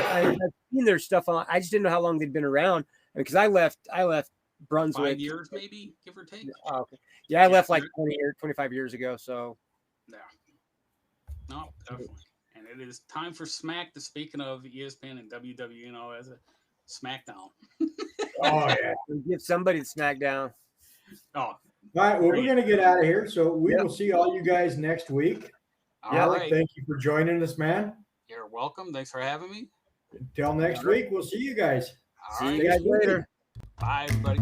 seen their stuff on. I just didn't know how long they'd been around because I left Brunswick 5 years, maybe, give or take. Oh, okay. Yeah, I left like 20 or 25 years ago. So yeah, no, definitely. And it is time for Smack. Speaking of ESPN and WWE, as a SmackDown. Oh yeah, give somebody the SmackDown. Oh, all right. Well, we're going to get out of here. So we will see all you guys next week. Alec, thank you for joining us, man. You're welcome. Thanks for having me. Until next week, we'll see you guys. See you guys later. Bye, everybody.